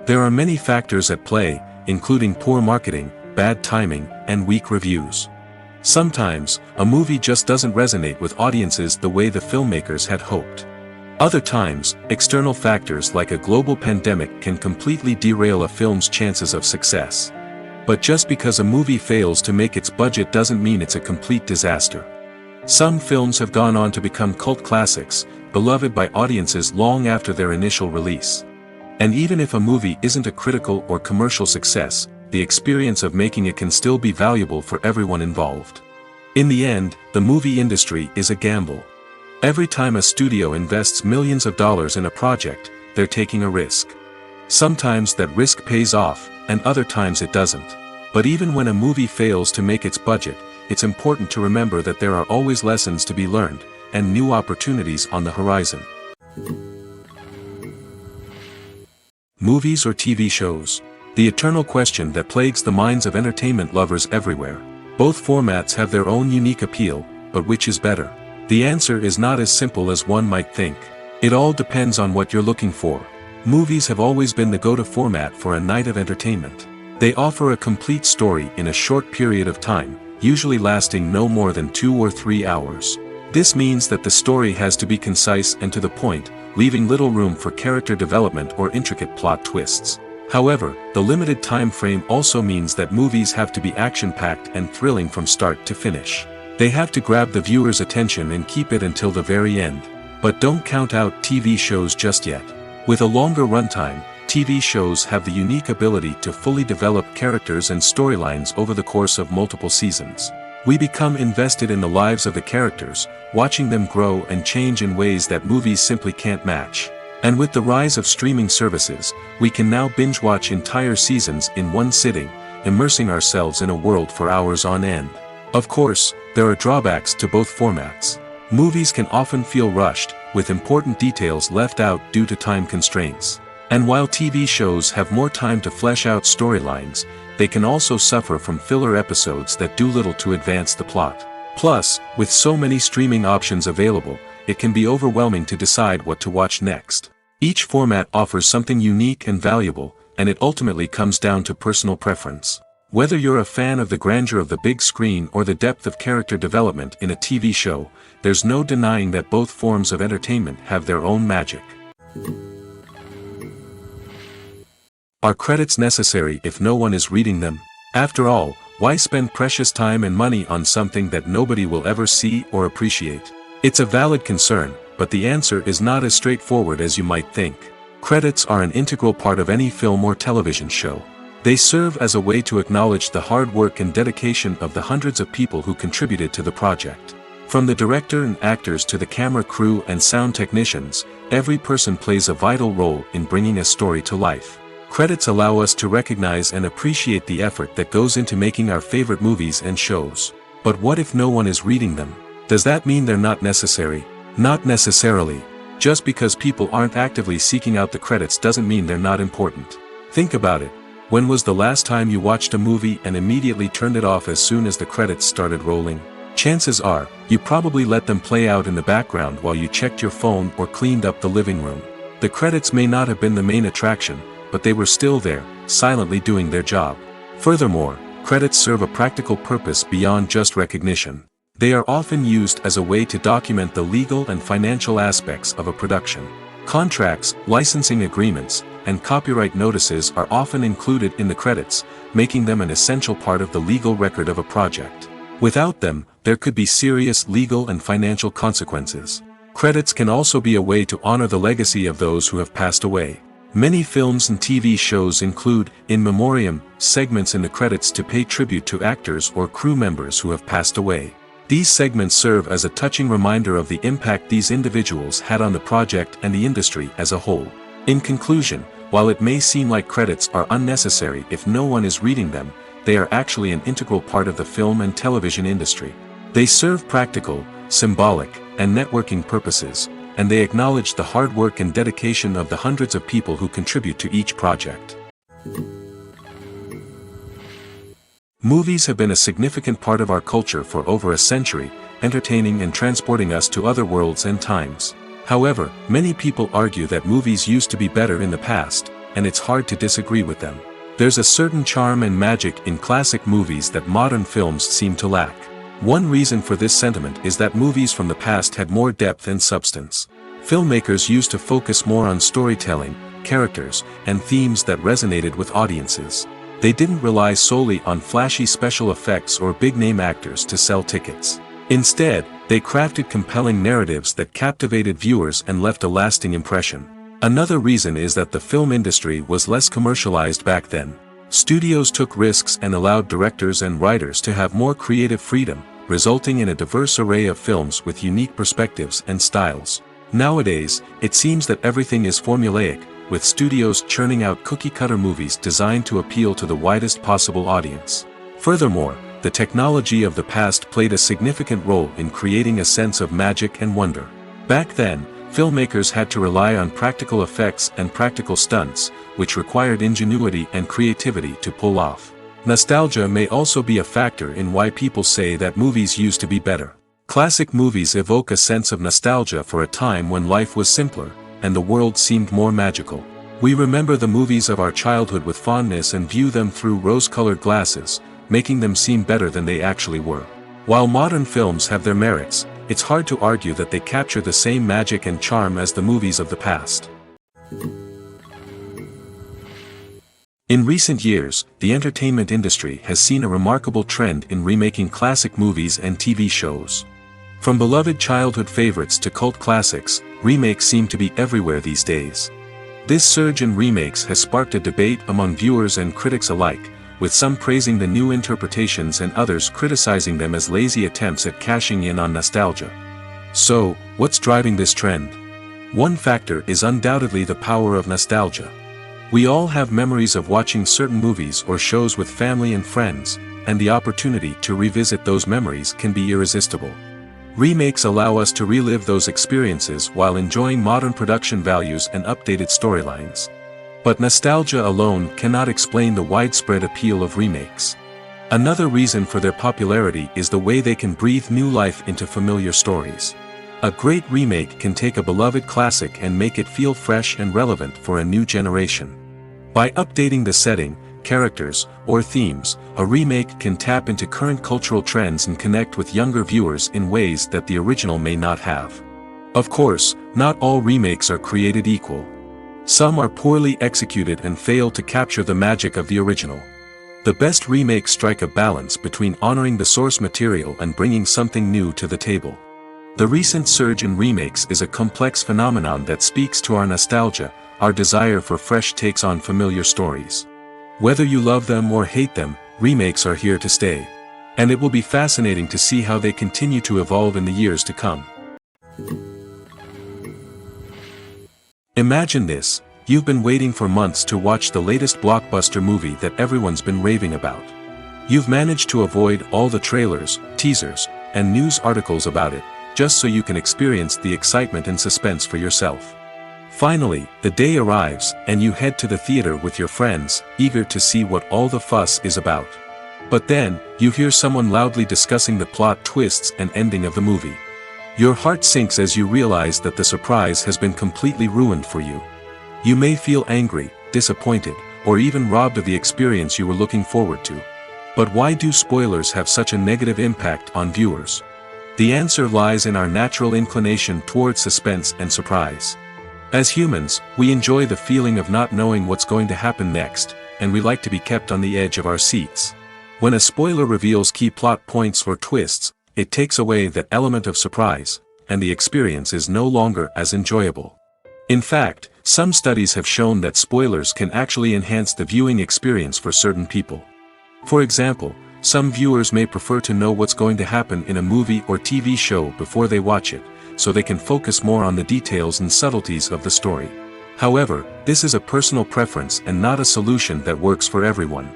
There are many factors at play, including poor marketing, bad timing, and weak reviews. Sometimes, a movie just doesn't resonate with audiences the way the filmmakers had hoped. Other times, external factors like a global pandemic can completely derail a film's chances of success. But just because a movie fails to make its budget doesn't mean it's a complete disaster. Some films have gone on to become cult classics, beloved by audiences long after their initial release. And even if a movie isn't a critical or commercial success, the experience of making it can still be valuable for everyone involved. In the end, the movie industry is a gamble. Every time a studio invests millions of dollars in a project, they're taking a risk. Sometimes that risk pays off, and other times it doesn't. But even when a movie fails to make its budget, it's important to remember that there are always lessons to be learned, and new opportunities on the horizon. Movies or TV shows? The eternal question that plagues the minds of entertainment lovers everywhere. Both formats have their own unique appeal, but which is better? The answer is not as simple as one might think. It all depends on what you're looking for. Movies have always been the go-to format for a night of entertainment. They offer a complete story in a short period of time, usually lasting no more than 2 or 3 hours. This means that the story has to be concise and to the point, leaving little room for character development or intricate plot twists. However, the limited time frame also means that movies have to be action-packed and thrilling from start to finish. They have to grab the viewer's attention and keep it until the very end. But don't count out TV shows just yet. With a longer runtime, TV shows have the unique ability to fully develop characters and storylines over the course of multiple seasons. We become invested in the lives of the characters, watching them grow and change in ways that movies simply can't match. And with the rise of streaming services, we can now binge-watch entire seasons in one sitting, immersing ourselves in a world for hours on end. Of course, there are drawbacks to both formats. Movies can often feel rushed, with important details left out due to time constraints. And while TV shows have more time to flesh out storylines, they can also suffer from filler episodes that do little to advance the plot. Plus, with so many streaming options available, it can be overwhelming to decide what to watch next. Each format offers something unique and valuable, and it ultimately comes down to personal preference. Whether you're a fan of the grandeur of the big screen or the depth of character development in a TV show, there's no denying that both forms of entertainment have their own magic. Are credits necessary if no one is reading them? After all, why spend precious time and money on something that nobody will ever see or appreciate? It's a valid concern, but the answer is not as straightforward as you might think. Credits are an integral part of any film or television show. They serve as a way to acknowledge the hard work and dedication of the hundreds of people who contributed to the project. From the director and actors to the camera crew and sound technicians, every person plays a vital role in bringing a story to life. Credits allow us to recognize and appreciate the effort that goes into making our favorite movies and shows. But what if no one is reading them? Does that mean they're not necessary? Not necessarily. Just because people aren't actively seeking out the credits doesn't mean they're not important. Think about it. When was the last time you watched a movie and immediately turned it off as soon as the credits started rolling? Chances are, you probably let them play out in the background while you checked your phone or cleaned up the living room. The credits may not have been the main attraction, but they were still there, silently doing their job. Furthermore, credits serve a practical purpose beyond just recognition. They are often used as a way to document the legal and financial aspects of a production. Contracts, licensing agreements, and copyright notices are often included in the credits, making them an essential part of the legal record of a project. Without them, there could be serious legal and financial consequences. Credits can also be a way to honor the legacy of those who have passed away. Many films and TV shows include, in memoriam, segments in the credits to pay tribute to actors or crew members who have passed away. These segments serve as a touching reminder of the impact these individuals had on the project and the industry as a whole. In conclusion, while it may seem like credits are unnecessary if no one is reading them, they are actually an integral part of the film and television industry. They serve practical, symbolic, and networking purposes, and they acknowledged the hard work and dedication of the hundreds of people who contribute to each project. Movies have been a significant part of our culture for over a century, entertaining and transporting us to other worlds and times. However, many people argue that movies used to be better in the past, and it's hard to disagree with them. There's a certain charm and magic in classic movies that modern films seem to lack. One reason for this sentiment is that movies from the past had more depth and substance. Filmmakers used to focus more on storytelling, characters, and themes that resonated with audiences. They didn't rely solely on flashy special effects or big-name actors to sell tickets. Instead, they crafted compelling narratives that captivated viewers and left a lasting impression. Another reason is that the film industry was less commercialized back then. Studios took risks and allowed directors and writers to have more creative freedom, resulting in a diverse array of films with unique perspectives and styles. Nowadays, it seems that everything is formulaic, with studios churning out cookie-cutter movies designed to appeal to the widest possible audience. Furthermore, the technology of the past played a significant role in creating a sense of magic and wonder. Back then, filmmakers had to rely on practical effects and practical stunts, which required ingenuity and creativity to pull off. Nostalgia may also be a factor in why people say that movies used to be better. Classic movies evoke a sense of nostalgia for a time when life was simpler, and the world seemed more magical. We remember the movies of our childhood with fondness and view them through rose-colored glasses, making them seem better than they actually were. While modern films have their merits, it's hard to argue that they capture the same magic and charm as the movies of the past. In recent years, the entertainment industry has seen a remarkable trend in remaking classic movies and TV shows. From beloved childhood favorites to cult classics, remakes seem to be everywhere these days. This surge in remakes has sparked a debate among viewers and critics alike, with some praising the new interpretations and others criticizing them as lazy attempts at cashing in on nostalgia. So, what's driving this trend? One factor is undoubtedly the power of nostalgia. We all have memories of watching certain movies or shows with family and friends, and the opportunity to revisit those memories can be irresistible. Remakes allow us to relive those experiences while enjoying modern production values and updated storylines. But nostalgia alone cannot explain the widespread appeal of remakes. Another reason for their popularity is the way they can breathe new life into familiar stories. A great remake can take a beloved classic and make it feel fresh and relevant for a new generation. By updating the setting, characters, or themes, a remake can tap into current cultural trends and connect with younger viewers in ways that the original may not have. Of course, not all remakes are created equal. Some are poorly executed and fail to capture the magic of the original. The best remakes strike a balance between honoring the source material and bringing something new to the table. The recent surge in remakes is a complex phenomenon that speaks to our nostalgia, our desire for fresh takes on familiar stories. Whether you love them or hate them, remakes are here to stay. And it will be fascinating to see how they continue to evolve in the years to come. Imagine this: you've been waiting for months to watch the latest blockbuster movie that everyone's been raving about. You've managed to avoid all the trailers, teasers, and news articles about it, just so you can experience the excitement and suspense for yourself. Finally, the day arrives, and you head to the theater with your friends, eager to see what all the fuss is about. But then, you hear someone loudly discussing the plot twists and ending of the movie. Your heart sinks as you realize that the surprise has been completely ruined for you. You may feel angry, disappointed, or even robbed of the experience you were looking forward to. But why do spoilers have such a negative impact on viewers? The answer lies in our natural inclination towards suspense and surprise. As humans, we enjoy the feeling of not knowing what's going to happen next, and we like to be kept on the edge of our seats. When a spoiler reveals key plot points or twists, it takes away that element of surprise, and the experience is no longer as enjoyable. In fact, some studies have shown that spoilers can actually enhance the viewing experience for certain people. For example, some viewers may prefer to know what's going to happen in a movie or TV show before they watch it, so they can focus more on the details and subtleties of the story. However, this is a personal preference and not a solution that works for everyone.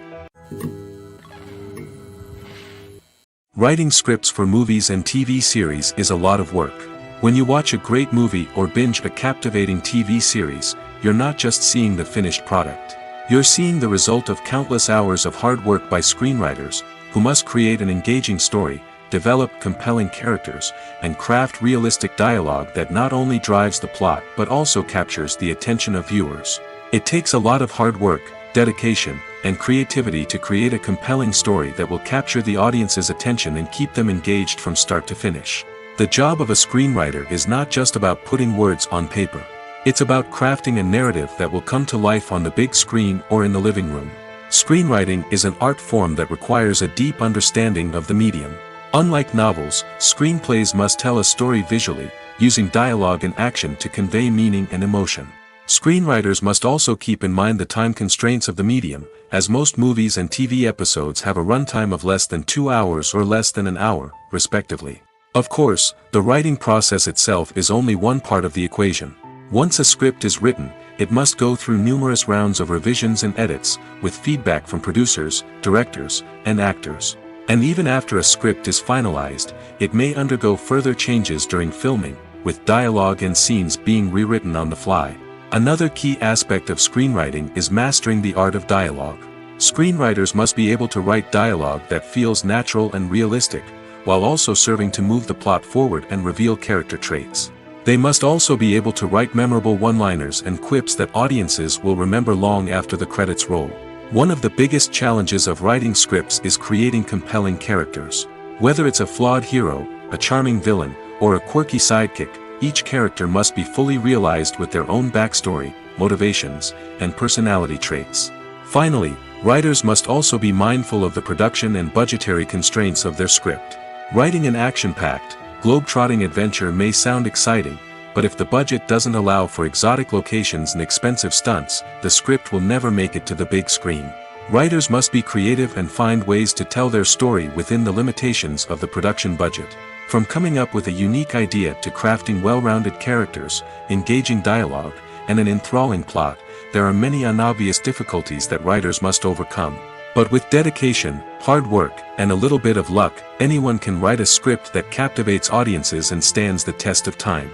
Writing scripts for movies and TV series is a lot of work. When you watch a great movie or binge a captivating TV series, you're not just seeing the finished product. You're seeing the result of countless hours of hard work by screenwriters, who must create an engaging story, develop compelling characters, and craft realistic dialogue that not only drives the plot but also captures the attention of viewers. It takes a lot of hard work, dedication, and creativity to create a compelling story that will capture the audience's attention and keep them engaged from start to finish. The job of a screenwriter is not just about putting words on paper. It's about crafting a narrative that will come to life on the big screen or in the living room. Screenwriting is an art form that requires a deep understanding of the medium. Unlike novels, screenplays must tell a story visually, using dialogue and action to convey meaning and emotion. Screenwriters must also keep in mind the time constraints of the medium, as most movies and TV episodes have a runtime of less than 2 hours or less than an hour, respectively. Of course, the writing process itself is only one part of the equation. Once a script is written, it must go through numerous rounds of revisions and edits, with feedback from producers, directors, and actors. And even after a script is finalized, it may undergo further changes during filming, with dialogue and scenes being rewritten on the fly. Another key aspect of screenwriting is mastering the art of dialogue. Screenwriters must be able to write dialogue that feels natural and realistic, while also serving to move the plot forward and reveal character traits. They must also be able to write memorable one-liners and quips that audiences will remember long after the credits roll. One of the biggest challenges of writing scripts is creating compelling characters. Whether it's a flawed hero, a charming villain, or a quirky sidekick, each character must be fully realized with their own backstory, motivations, and personality traits. Finally, writers must also be mindful of the production and budgetary constraints of their script. Writing an action-packed, globe-trotting adventure may sound exciting, but if the budget doesn't allow for exotic locations and expensive stunts, the script will never make it to the big screen. Writers must be creative and find ways to tell their story within the limitations of the production budget. From coming up with a unique idea to crafting well-rounded characters, engaging dialogue, and an enthralling plot, there are many unobvious difficulties that writers must overcome. But with dedication, hard work, and a little bit of luck, anyone can write a script that captivates audiences and stands the test of time.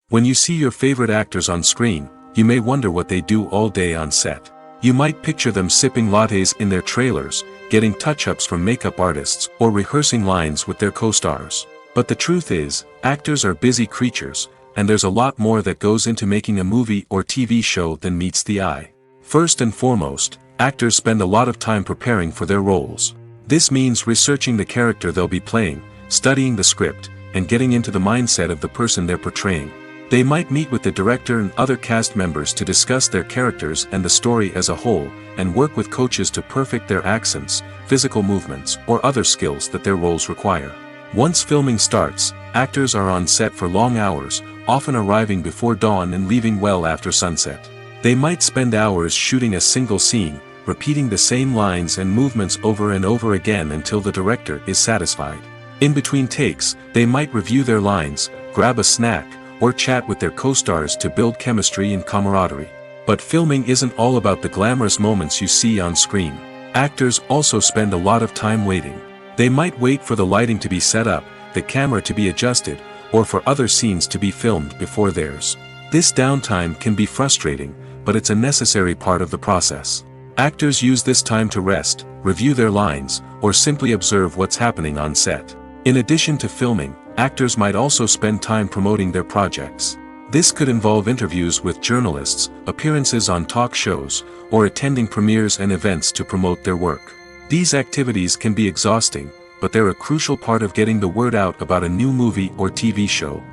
When you see your favorite actors on screen, you may wonder what they do all day on set. You might picture them sipping lattes in their trailers, getting touch-ups from makeup artists, or rehearsing lines with their co-stars. But the truth is, actors are busy creatures, and there's a lot more that goes into making a movie or TV show than meets the eye. First and foremost, actors spend a lot of time preparing for their roles. This means researching the character they'll be playing, studying the script, and getting into the mindset of the person they're portraying. They might meet with the director and other cast members to discuss their characters and the story as a whole, and work with coaches to perfect their accents, physical movements, or other skills that their roles require. Once filming starts, actors are on set for long hours, often arriving before dawn and leaving well after sunset. They might spend hours shooting a single scene, repeating the same lines and movements over and over again until the director is satisfied. In between takes, they might review their lines, grab a snack, or chat with their co-stars to build chemistry and camaraderie. But filming isn't all about the glamorous moments you see on screen. Actors also spend a lot of time waiting. They might wait for the lighting to be set up, the camera to be adjusted, or for other scenes to be filmed before theirs. This downtime can be frustrating, but it's a necessary part of the process. Actors use this time to rest, review their lines, or simply observe what's happening on set. In addition to filming, actors might also spend time promoting their projects. This could involve interviews with journalists, appearances on talk shows, or attending premieres and events to promote their work. These activities can be exhausting, but they're a crucial part of getting the word out about a new movie or TV show.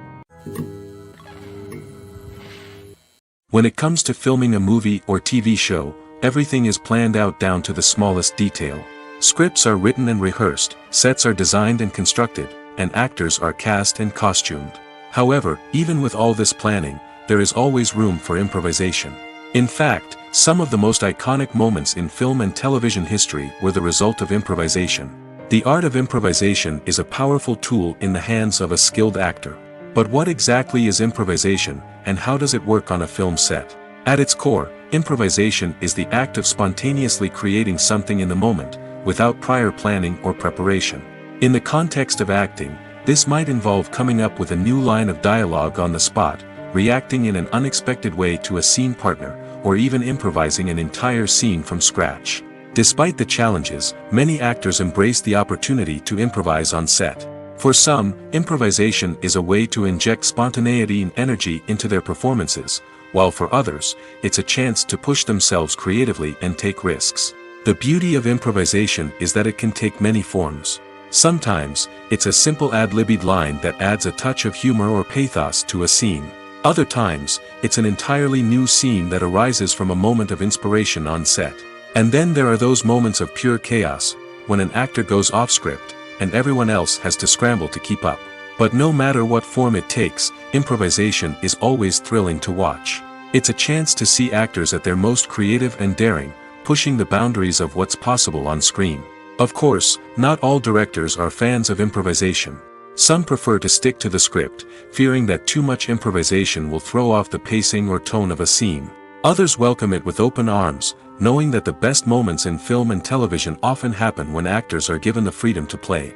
When it comes to filming a movie or TV show, everything is planned out down to the smallest detail. Scripts are written and rehearsed, sets are designed and constructed, and actors are cast and costumed. However, even with all this planning, there is always room for improvisation. In fact, some of the most iconic moments in film and television history were the result of improvisation. The art of improvisation is a powerful tool in the hands of a skilled actor. But what exactly is improvisation, and how does it work on a film set? At its core, improvisation is the act of spontaneously creating something in the moment, without prior planning or preparation. In the context of acting, this might involve coming up with a new line of dialogue on the spot, reacting in an unexpected way to a scene partner, or even improvising an entire scene from scratch. Despite the challenges, many actors embrace the opportunity to improvise on set. For some, improvisation is a way to inject spontaneity and energy into their performances, while for others, it's a chance to push themselves creatively and take risks. The beauty of improvisation is that it can take many forms. Sometimes, it's a simple ad-libbed line that adds a touch of humor or pathos to a scene. Other times, it's an entirely new scene that arises from a moment of inspiration on set. And then there are those moments of pure chaos, when an actor goes off script, and everyone else has to scramble to keep up. But no matter what form it takes, improvisation is always thrilling to watch. It's a chance to see actors at their most creative and daring, pushing the boundaries of what's possible on screen. Of course, not all directors are fans of improvisation. Some prefer to stick to the script, fearing that too much improvisation will throw off the pacing or tone of a scene. Others welcome it with open arms, knowing that the best moments in film and television often happen when actors are given the freedom to play.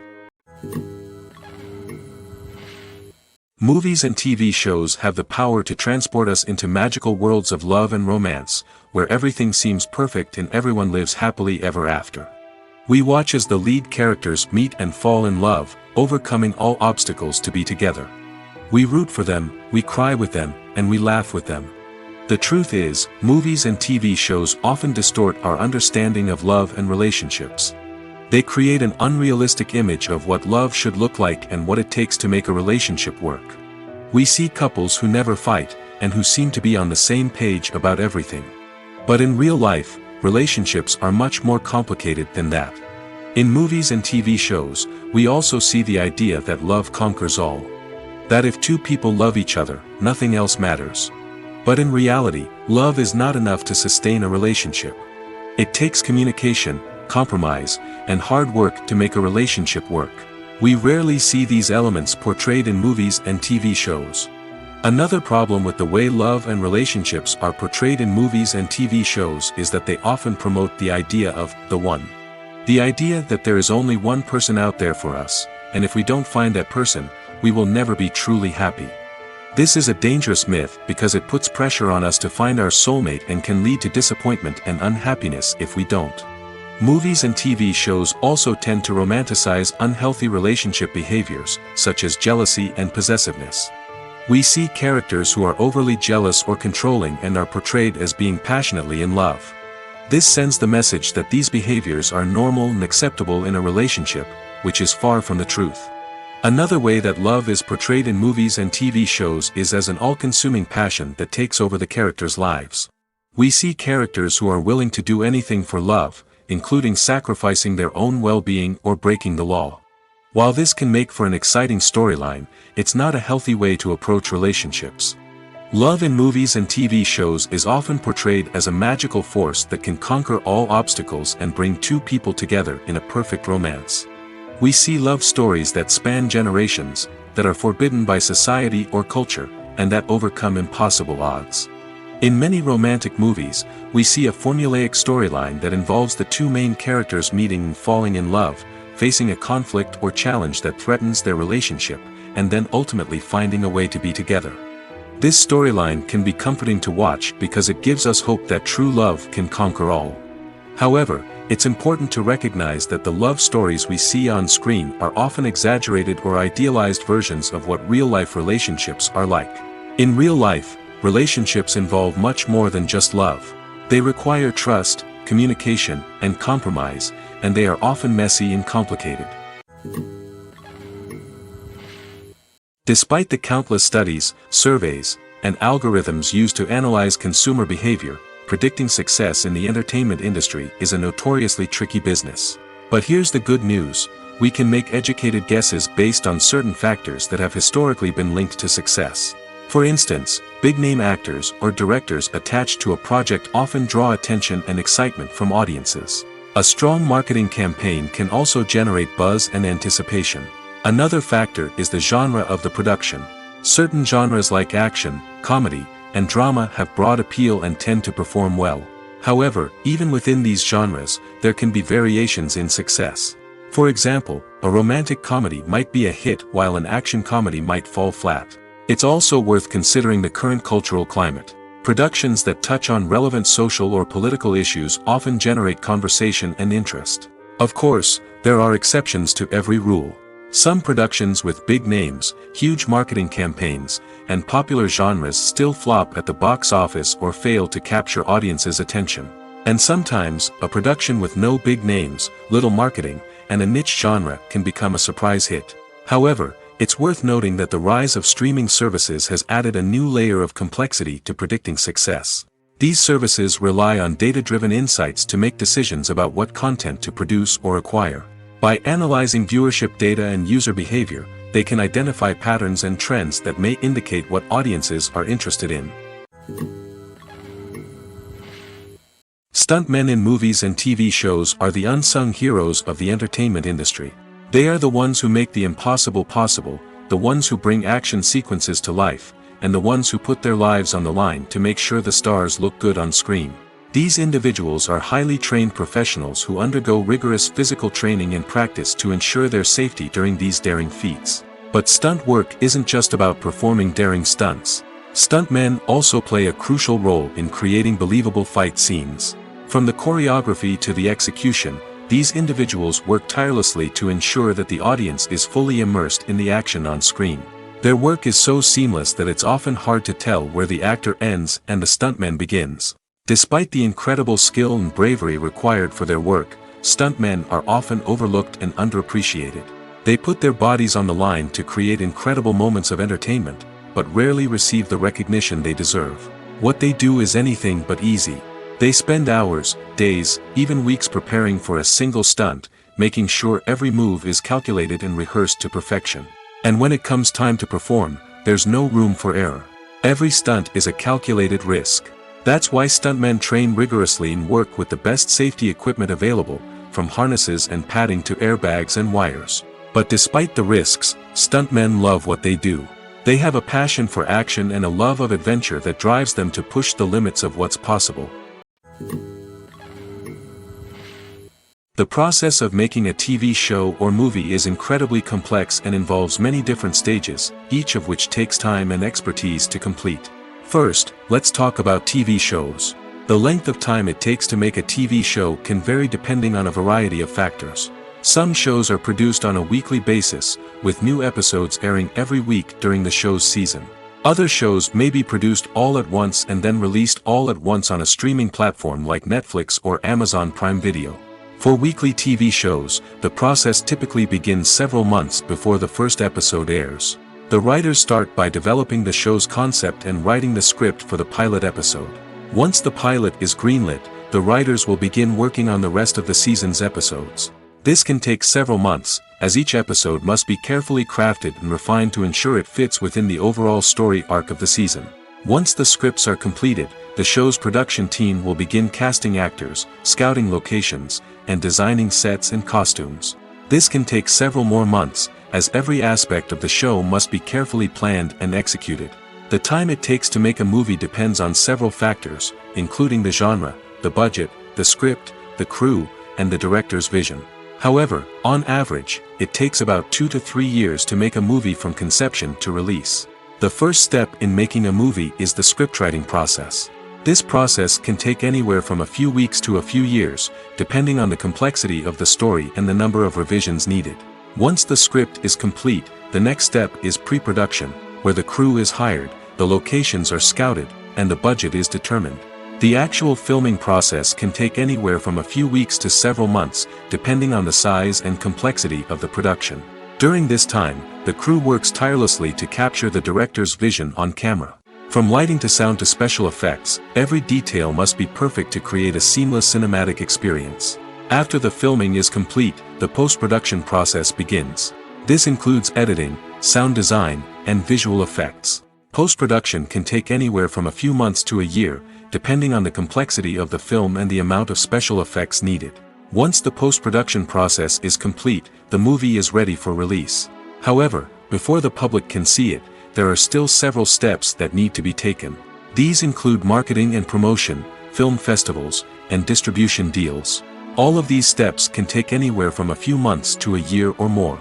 Movies and TV shows have the power to transport us into magical worlds of love and romance, where everything seems perfect and everyone lives happily ever after. We watch as the lead characters meet and fall in love, overcoming all obstacles to be together. We root for them, we cry with them, and we laugh with them. The truth is, movies and TV shows often distort our understanding of love and relationships. They create an unrealistic image of what love should look like and what it takes to make a relationship work. We see couples who never fight, and who seem to be on the same page about everything. But in real life, relationships are much more complicated than that. In movies and TV shows, we also see the idea that love conquers all. That if two people love each other, nothing else matters. But in reality, love is not enough to sustain a relationship. It takes communication, compromise, and hard work to make a relationship work. We rarely see these elements portrayed in movies and TV shows. Another problem with the way love and relationships are portrayed in movies and TV shows is that they often promote the idea of the one. The idea that there is only one person out there for us, and if we don't find that person, we will never be truly happy. This is a dangerous myth because it puts pressure on us to find our soulmate and can lead to disappointment and unhappiness if we don't. Movies and TV shows also tend to romanticize unhealthy relationship behaviors, such as jealousy and possessiveness. We see characters who are overly jealous or controlling and are portrayed as being passionately in love. This sends the message that these behaviors are normal and acceptable in a relationship, which is far from the truth. Another way that love is portrayed in movies and TV shows is as an all-consuming passion that takes over the characters' lives. We see characters who are willing to do anything for love, including sacrificing their own well-being or breaking the law. While this can make for an exciting storyline, it's not a healthy way to approach relationships. Love in movies and TV shows is often portrayed as a magical force that can conquer all obstacles and bring two people together in a perfect romance. We see love stories that span generations, that are forbidden by society or culture, and that overcome impossible odds. In many romantic movies, we see a formulaic storyline that involves the two main characters meeting and falling in love, facing a conflict or challenge that threatens their relationship, and then ultimately finding a way to be together. This storyline can be comforting to watch because it gives us hope that true love can conquer all. However, it's important to recognize that the love stories we see on screen are often exaggerated or idealized versions of what real-life relationships are like. In real life, relationships involve much more than just love. They require trust, communication, and compromise, and they are often messy and complicated. Despite the countless studies, surveys, and algorithms used to analyze consumer behavior, predicting success in the entertainment industry is a notoriously tricky business. But here's the good news: we can make educated guesses based on certain factors that have historically been linked to success. For instance, big-name actors or directors attached to a project often draw attention and excitement from audiences. A strong marketing campaign can also generate buzz and anticipation. Another factor is the genre of the production. Certain genres like action, comedy, and drama have broad appeal and tend to perform well. However, even within these genres, there can be variations in success. For example, a romantic comedy might be a hit while an action comedy might fall flat. It's also worth considering the current cultural climate. Productions that touch on relevant social or political issues often generate conversation and interest. Of course, there are exceptions to every rule. Some productions with big names, huge marketing campaigns, and popular genres still flop at the box office or fail to capture audiences' attention. And sometimes, a production with no big names, little marketing, and a niche genre can become a surprise hit. However, it's worth noting that the rise of streaming services has added a new layer of complexity to predicting success. These services rely on data-driven insights to make decisions about what content to produce or acquire. By analyzing viewership data and user behavior, they can identify patterns and trends that may indicate what audiences are interested in. Stuntmen in movies and TV shows are the unsung heroes of the entertainment industry. They are the ones who make the impossible possible, the ones who bring action sequences to life, and the ones who put their lives on the line to make sure the stars look good on screen. These individuals are highly trained professionals who undergo rigorous physical training and practice to ensure their safety during these daring feats. But stunt work isn't just about performing daring stunts. Stuntmen also play a crucial role in creating believable fight scenes. From the choreography to the execution, these individuals work tirelessly to ensure that the audience is fully immersed in the action on screen. Their work is so seamless that it's often hard to tell where the actor ends and the stuntman begins. Despite the incredible skill and bravery required for their work, stuntmen are often overlooked and underappreciated. They put their bodies on the line to create incredible moments of entertainment, but rarely receive the recognition they deserve. What they do is anything but easy. They spend hours, days, even weeks preparing for a single stunt, making sure every move is calculated and rehearsed to perfection. And when it comes time to perform, there's no room for error. Every stunt is a calculated risk. That's why stuntmen train rigorously and work with the best safety equipment available, from harnesses and padding to airbags and wires. But despite the risks, stuntmen love what they do. They have a passion for action and a love of adventure that drives them to push the limits of what's possible. The process of making a TV show or movie is incredibly complex and involves many different stages, each of which takes time and expertise to complete. First, let's talk about TV shows. The length of time it takes to make a TV show can vary depending on a variety of factors. Some shows are produced on a weekly basis, with new episodes airing every week during the show's season. Other shows may be produced all at once and then released all at once on a streaming platform like Netflix or Amazon Prime Video. For weekly TV shows, the process typically begins several months before the first episode airs. The writers start by developing the show's concept and writing the script for the pilot episode. Once the pilot is greenlit, the writers will begin working on the rest of the season's episodes. This can take several months, as each episode must be carefully crafted and refined to ensure it fits within the overall story arc of the season. Once the scripts are completed, the show's production team will begin casting actors, scouting locations, and designing sets and costumes. This can take several more months, as every aspect of the show must be carefully planned and executed. The time it takes to make a movie depends on several factors, including the genre, the budget, the script, the crew, and the director's vision. However, on average, it takes about 2 to 3 years to make a movie from conception to release. The first step in making a movie is the scriptwriting process. This process can take anywhere from a few weeks to a few years, depending on the complexity of the story and the number of revisions needed. Once the script is complete, the next step is pre-production, where the crew is hired, the locations are scouted, and the budget is determined. The actual filming process can take anywhere from a few weeks to several months, depending on the size and complexity of the production. During this time, the crew works tirelessly to capture the director's vision on camera. From lighting to sound to special effects, every detail must be perfect to create a seamless cinematic experience. After the filming is complete, the post-production process begins. This includes editing, sound design, and visual effects. Post-production can take anywhere from a few months to a year, depending on the complexity of the film and the amount of special effects needed. Once the post-production process is complete, the movie is ready for release. However, before the public can see it, there are still several steps that need to be taken. These include marketing and promotion, film festivals, and distribution deals. All of these steps can take anywhere from a few months to a year or more.